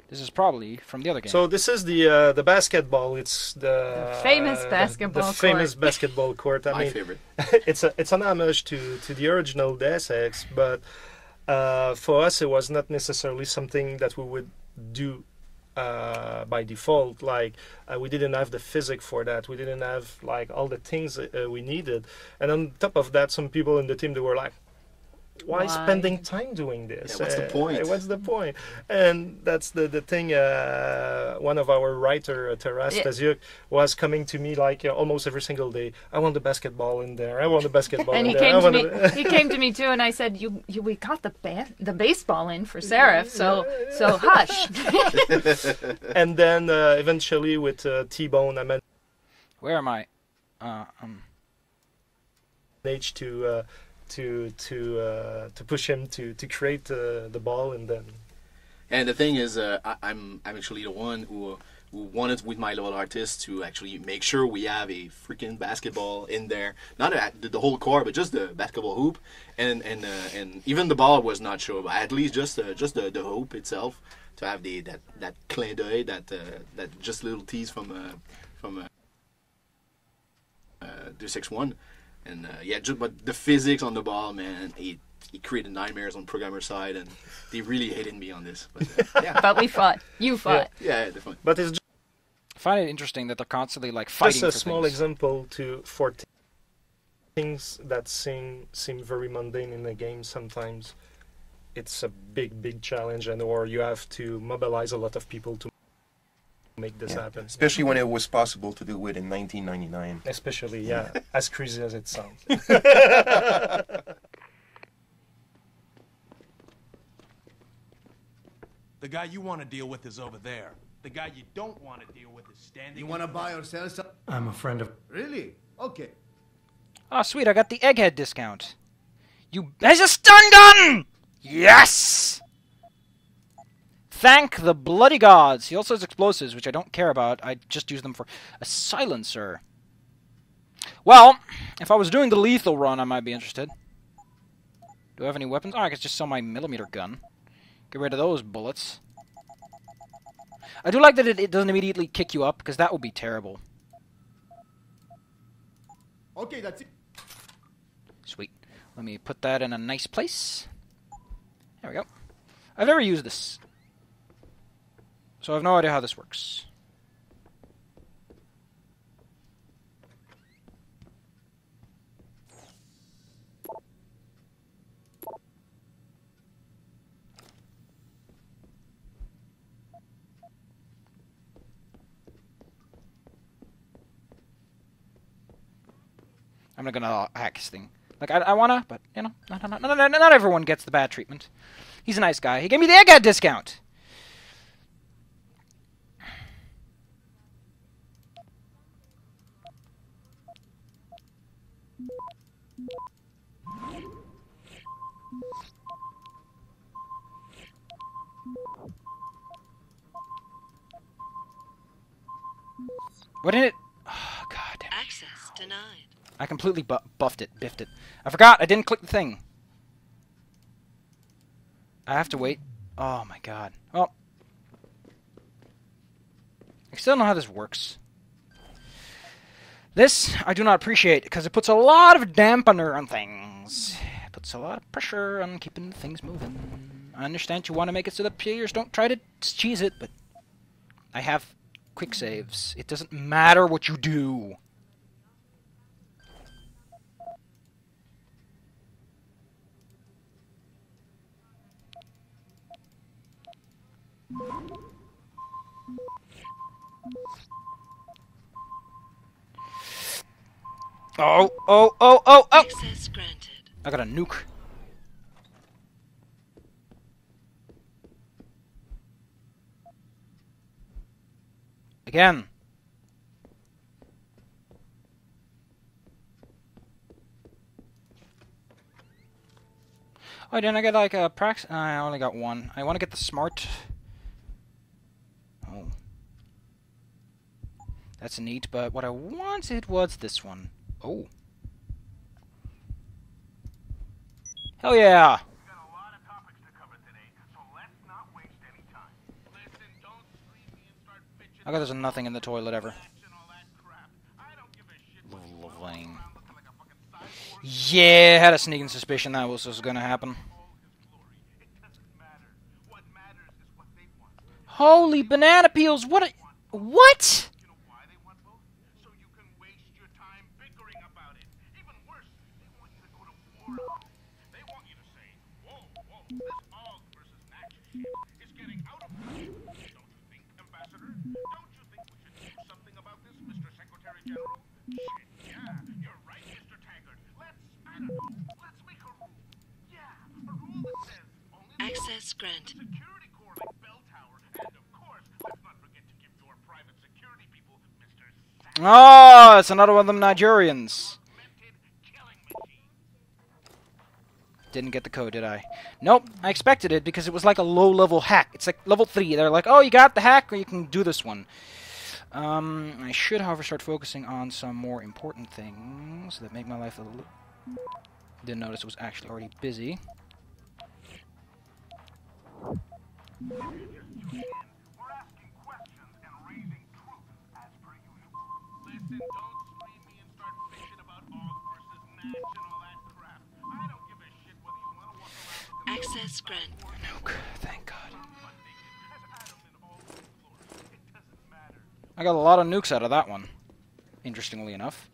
This is probably from the other game. So this is the basketball. It's the famous basketball court. The famous basketball court. I mean, favorite. it's an homage to the original Deus Ex, but for us it was not necessarily something that we would do by default. Like we didn't have the physics for that. We didn't have like all the things we needed. And on top of that, some people in the team, they were like, why spending time doing this? Yeah, what's the point? What's the point? And that's the thing. One of our writer, Taras Taziuk, was coming to me like almost every single day. I want the basketball in there. I want the basketball and in he there. came to me. He came to me too, and I said, we got the baseball in for Seraph, so hush." And then eventually with T-Bone, I managed. Where am I? To push him to create the ball, and then. And the thing is, I'm actually the one who wanted with my little artist to actually make sure we have a freaking basketball in there, not the whole court, but just the basketball hoop, and even the ball was not sure, but at least just the hoop itself to have that clin d'oeil, that just little tease from Deus Ex 1. And but the physics on the ball, man, it created nightmares on programmer side, and they really hated me on this. But, yeah. But we fought. You fought. Yeah, definitely. But it's I find it interesting that they're constantly like fighting. Just a for small things. example for things that seem very mundane in the game. Sometimes it's a big challenge, or you have to mobilize a lot of people to make this happen. Especially when it was possible to do it in 1999. Especially, as crazy as it sounds. The guy you want to deal with is over there. The guy you don't want to deal with is standing. You want to buy or sell something? I'm a friend of... Really? Okay. Oh, sweet, I got the egghead discount. There's a stun gun! Yes! Thank the bloody gods. He also has explosives, which I don't care about. I just use them for a silencer. Well, if I was doing the lethal run, I might be interested. Do I have any weapons? Oh, I could just sell my millimeter gun. Get rid of those bullets. I do like that it doesn't immediately kick you up, because that would be terrible. Okay, that's it. Sweet. Let me put that in a nice place. There we go. I've never used this, so I have no idea how this works. I'm not gonna hack this thing. Like, I wanna, but, you know, not everyone gets the bad treatment. He's a nice guy. He gave me the egghead discount! What did it... Oh, God damn it. Access denied. I completely biffed it. I forgot, I didn't click the thing. I have to wait. Oh my god. Well, I still don't know how this works. This, I do not appreciate, because it puts a lot of dampener on things. It puts a lot of pressure on keeping things moving. I understand you want to make it so that players don't try to cheese it, but I have quick saves. It doesn't matter what you do. Oh, oh, oh, oh, oh! Access granted. I got a nuke. Again. Oh, didn't I get like a prax? I only got one. I want to get the smart. Oh. That's neat, but what I wanted was this one. Oh. Hell yeah! I got there's nothing in the toilet ever. Loving. Yeah, I had a sneaking suspicion that was gonna happen. Holy banana peels! What? What? Access granted. Oh, it's another one of them Nigerians. Didn't get the code, did I? Nope, I expected it because it was like a low-level hack. It's like level 3. They're like, oh, you got the hack, or you can do this one. I should, however, start focusing on some more important things that make my life a little... Didn't notice it was actually already busy. Access granted. Nuke, thank God. I got a lot of nukes out of that one, interestingly enough.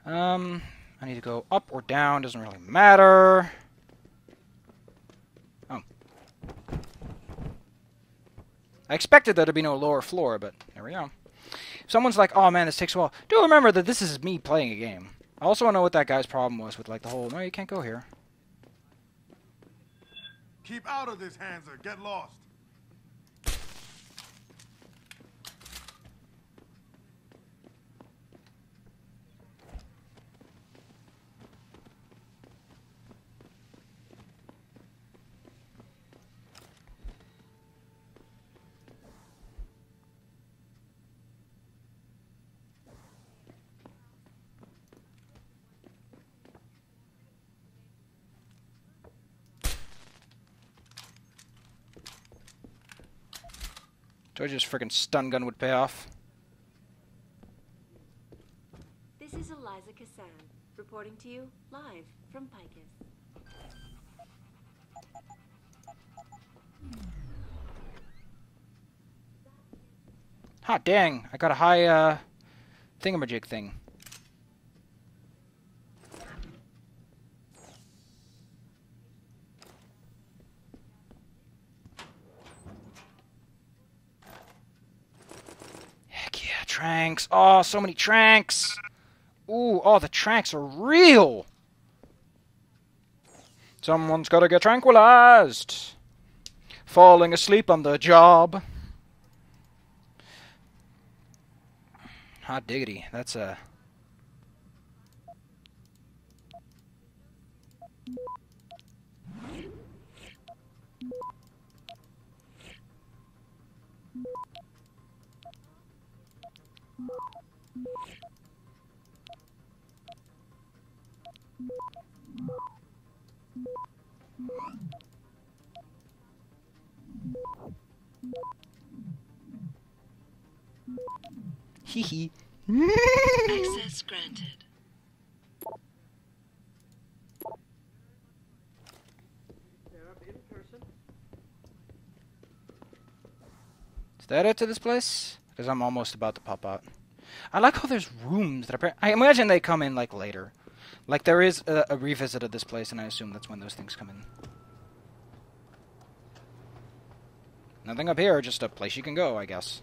I need to go up or down, doesn't really matter. Oh. I expected there to be no lower floor, but there we go. If someone's like, oh man, this takes a while, do remember that this is me playing a game. I also want to know what that guy's problem was with like the whole, no, you can't go here. Keep out of this, Hanser. Get lost. Told you this freaking stun gun would pay off. This is Eliza Cassan, reporting to you live from Picus. Hot dang, I got a high, thingamajig thing. Heck yeah, tranks. Oh, so many tranks. Ooh, oh, the tranks are real. Someone's gotta get tranquilized. Falling asleep on the job. Hot diggity, that's a... Hee hee. Access granted. Is that it to this place? Because I'm almost about to pop out. I like how there's rooms that are... I imagine they come in, like, later. Like, there is a revisit of this place, and I assume that's when those things come in. Nothing up here, just a place you can go, I guess.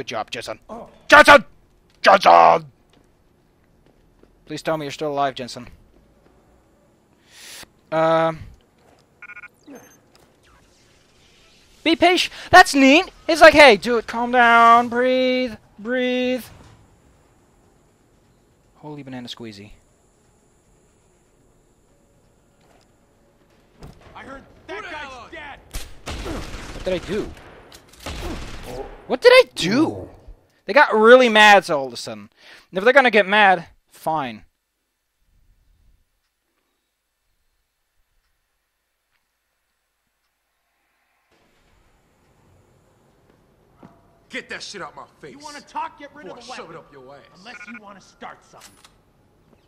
Good job, Jensen. Jensen! Jensen! Please tell me you're still alive, Jensen. Be patient. That's neat. It's like, hey, do it. Calm down. Breathe. Breathe. Holy banana squeezy. I heard that guy's dead. What did I do? What did I do? They got really mad all of a sudden. And if they're gonna get mad, fine. Get that shit out my face. You want to talk? Get rid of the Before I shove weapon. it up your ass. Unless you want to start something.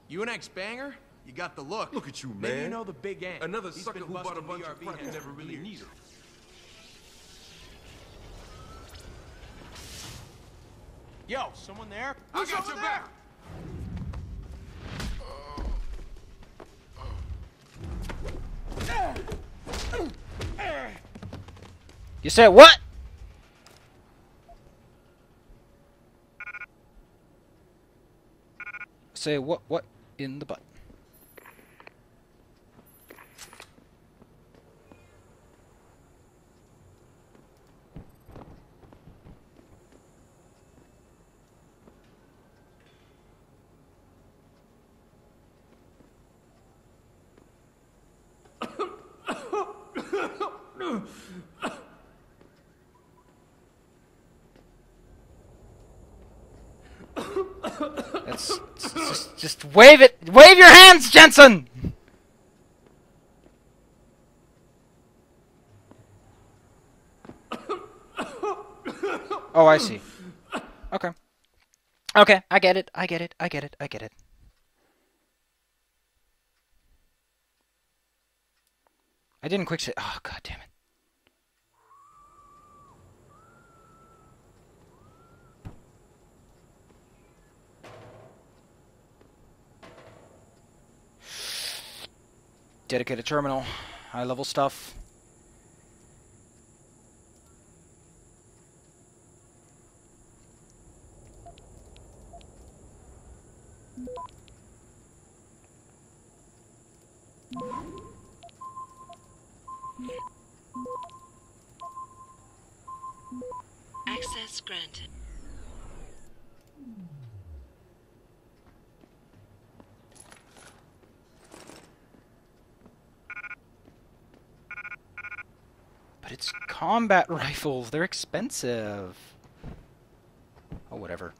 You an ex-banger? You got the look. Look at you, man. Maybe you know the big ant. Another He's sucker been who bought a busting bunch of BRB crack and heads never for really years. needed. Yo, someone there? I Who's got over your there? back. You said what? Say what in the butt? Just wave it. Wave your hands, Jensen. Oh, I see. Okay. Okay, I get it. I get it. I get it. I get it. I didn't quick say. Oh, god damn it. Dedicated terminal, high level stuff. Access granted. But it's combat rifles. They're expensive. Oh, whatever.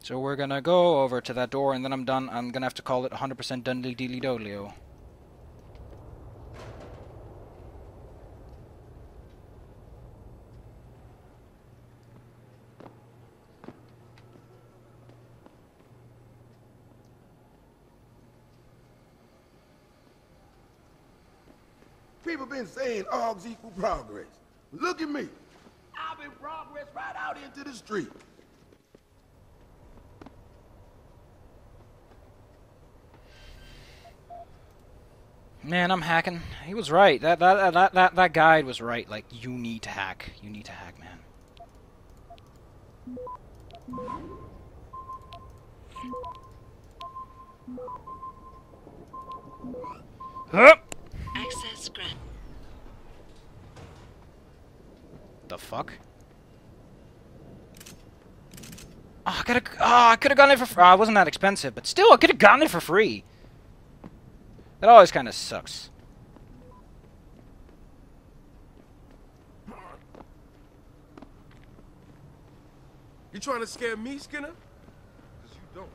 So we're gonna go over to that door, and then I'm done. I'm gonna have to call it 100% dundly dealy dolio. People been saying odds equal progress. Look at me. I've been progress right out into the street. Man, I'm hacking. He was right. That guide was right. Like, you need to hack. You need to hack, man. Hup! Access grant. The fuck? Oh, I could have gotten it for free. It wasn't that expensive, but still, I could have gotten it for free. That always kind of sucks. You trying to scare me, Skinner? 'Cause you don't.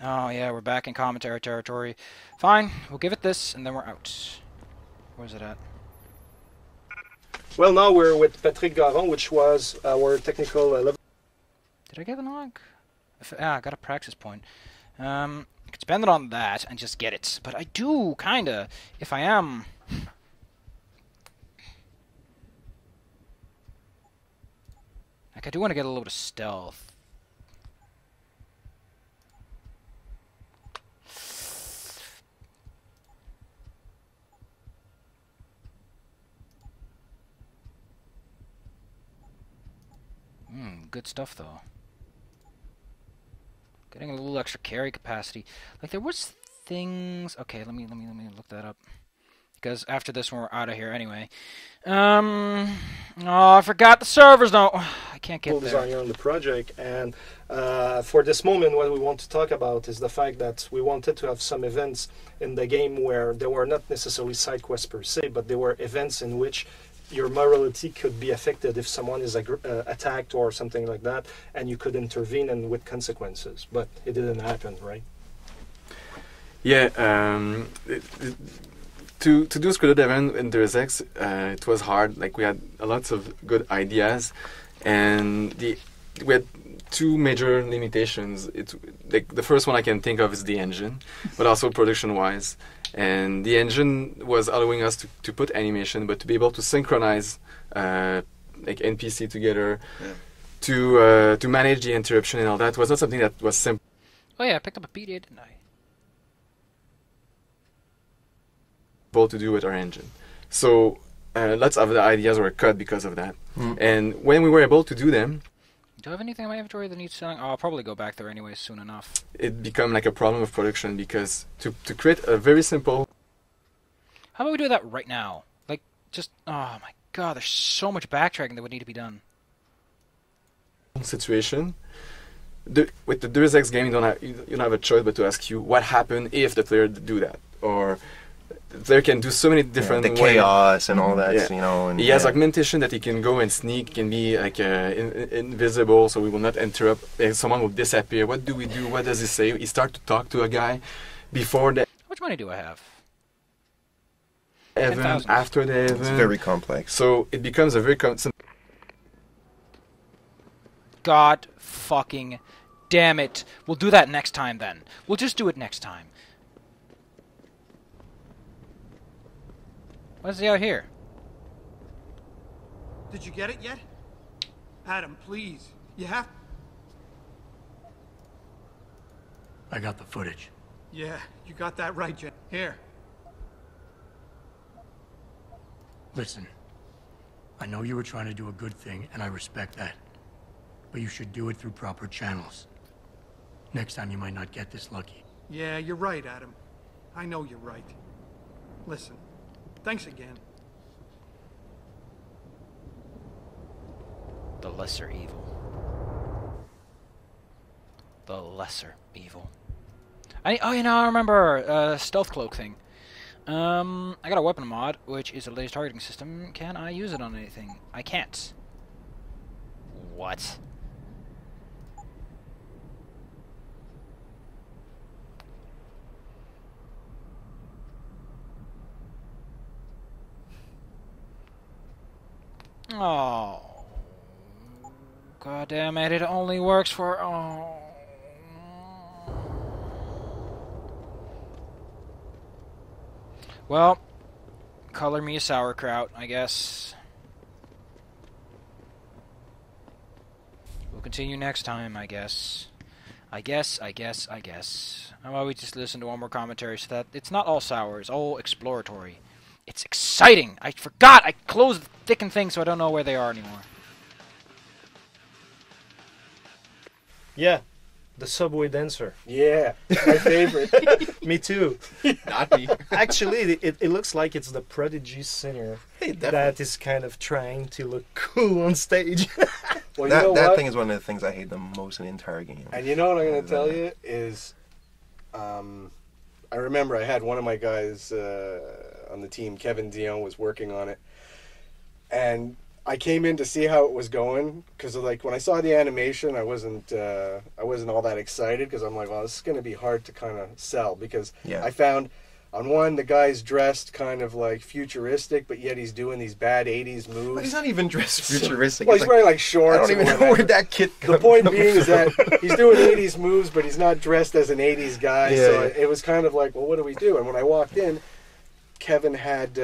Oh, yeah, we're back in commentary territory. Fine, we'll give it this, and then we're out. Where's it at? Well, now we're with Patrick Garon, which was our technical level. Did I get the log? I got a praxis point. I could spend it on that and just get it. But I do, kinda, if I am... Like, I do want to get a little bit of stealth. Good stuff though. Getting a little extra carry capacity. Like there was things. Okay, let me look that up. Because after this one we're out of here anyway. Oh, I forgot the servers. No, I can't get there. Designer on the project, and for this moment, what we want to talk about is the fact that we wanted to have some events in the game where they were not necessarily side quests per se, but they were events in which your morality could be affected if someone is attacked or something like that, and you could intervene and with consequences. But it didn't happen, right? Yeah. To do scripted event in Deus Ex, it was hard. Like we had lots of good ideas, and we had two major limitations. Like the first one I can think of is the engine, but also production-wise. And the engine was allowing us to put animation, but to be able to synchronize like NPC together, to manage the interruption and all that was not something that was simple. Oh yeah, I picked up a PDA, didn't I? To do with our engine. So lots of the ideas were cut because of that. And when we were able to do them, do I have anything in my inventory that needs selling? Oh, I'll probably go back there anyway soon enough. It became like a problem of production because to create a very simple... How about we do that right now? Like, just... Oh my god, there's so much backtracking that would need to be done. Situation. With the Deus Ex game, you don't have a choice but to ask you what happened if the player do that. Or... There can do so many different the chaos and all that, you know. And, he has augmentation that he can go and sneak, can be like invisible, so we will not interrupt. Someone will disappear. What do we do? What does he say? He start to talk to a guy before the. How much money do I have? Event, after the event. It's very complex. So it becomes a very God fucking damn it! We'll do that next time then. We'll just do it next time. What's he out here? Did you get it yet? Adam, please. You have... I got the footage. Yeah, you got that right, Jen. Here. Listen, I know you were trying to do a good thing, and I respect that. But you should do it through proper channels. Next time you might not get this lucky. Yeah, you're right, Adam. I know you're right. Listen. Thanks again. The lesser evil. The lesser evil. Oh, you know, I remember stealth cloak thing. I got a weapon mod, which is a laser targeting system. Can I use it on anything? I can't. What? Oh. God damn it, it only works for... Oh. Well, color me a sauerkraut, I guess. We'll continue next time, I guess. I guess. How about we just listen to one more commentary so that it's not all sour, it's all exploratory. It's exciting! I forgot! I closed the thickened thing so I don't know where they are anymore. Yeah, the subway dancer. Yeah, my favorite. Me too. Not me. Actually, it looks like it's the prodigy singer that is kind of trying to look cool on stage. Well, that thing is one of the things I hate the most in the entire game. And you know what I'm going to tell you is... I remember I had one of my guys on the team, Kevin Dion, was working on it, and I came in to see how it was going because, like, when I saw the animation, I wasn't all that excited because I'm like, well, this is going to be hard to kind of sell because I found on one the guy's dressed kind of like futuristic, but yet he's doing these bad '80s moves. But he's not even dressed futuristic. Well, he's wearing like shorts. I don't even know where that kid comes from. The point being is that he's doing '80s moves, but he's not dressed as an '80s guy. Yeah. So it was kind of like, well, what do we do? And when I walked in, Kevin had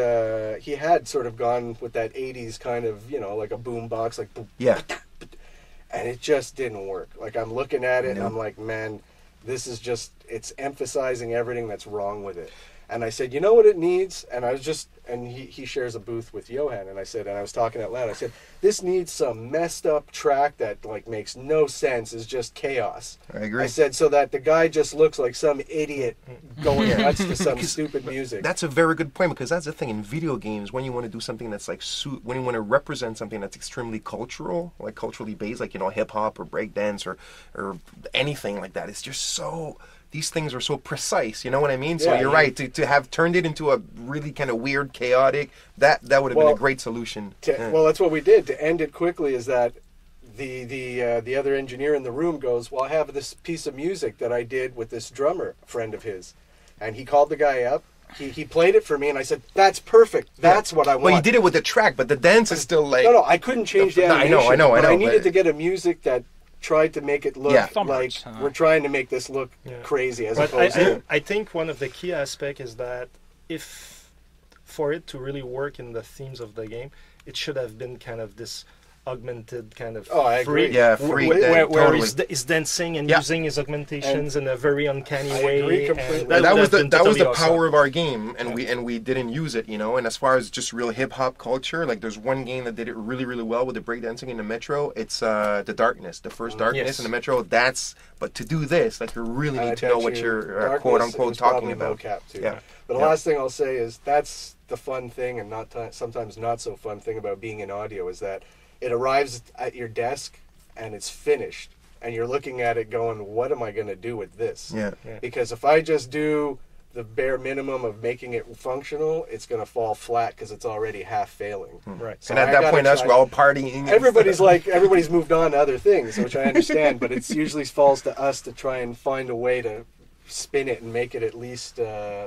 he had sort of gone with that '80s kind of, you know, like a boom box, like and it just didn't work. Like I'm looking at it, and I'm like, man, this is just, it's emphasizing everything that's wrong with it. And I said, you know what it needs? And I was just, and he shares a booth with Johan, and I said, and I was talking out loud, I said, this needs some messed up track that like makes no sense, is just chaos. I agree. I said, so that the guy just looks like some idiot going nuts to some stupid music. That's a very good point, because that's the thing in video games, when you want to do something that's like, when you want to represent something that's extremely cultural, like culturally based, like, you know, hip-hop or breakdance or anything like that, it's just so... These things are so precise, you know what I mean? So you're right, to have turned it into a really kind of weird, chaotic, that would have been a great solution. Well, that's what we did. To end it quickly is that the other engineer in the room goes, well, I have this piece of music that I did with this drummer friend of his. And he called the guy up. He played it for me, and I said, that's perfect. That's what I want. Well, you did it with the track, but the dance is still like... No, I couldn't change the animation. I know. I needed to get a music that tried to make it look like Thumbers, we're trying to make this look crazy as opposed to... I think one of the key aspects is that if for it to really work in the themes of the game, it should have been kind of this augmented kind of I agree. where he's dancing and using his augmentations in a very uncanny way. Agree completely. That was the awesome. power of our game, and we didn't use it, you know. And as far as just real hip hop culture, like there's one game that did it really well with the breakdancing in the Metro. It's the Darkness, the first Darkness in the Metro. But to do this, like you really need to know what you're quote unquote talking about. Too. Yeah. But the last thing I'll say is that's the fun thing, and sometimes not so fun thing about being in audio is that it arrives at your desk and it's finished, and you're looking at it going, what am I going to do with this? Because if I just do the bare minimum of making it functional, it's going to fall flat because it's already half failing. Right. So and at that point, we're all partying. Everybody's moved on to other things, which I understand, but it usually falls to us to try and find a way to spin it and make it at least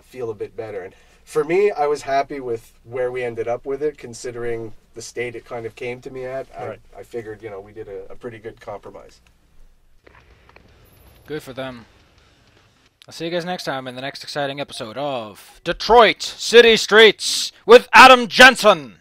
feel a bit better. And for me, I was happy with where we ended up with it, considering the state it kind of came to me at. I figured, we did a pretty good compromise. Good for them. I'll see you guys next time in the next exciting episode of Detroit City Streets with Adam Jensen.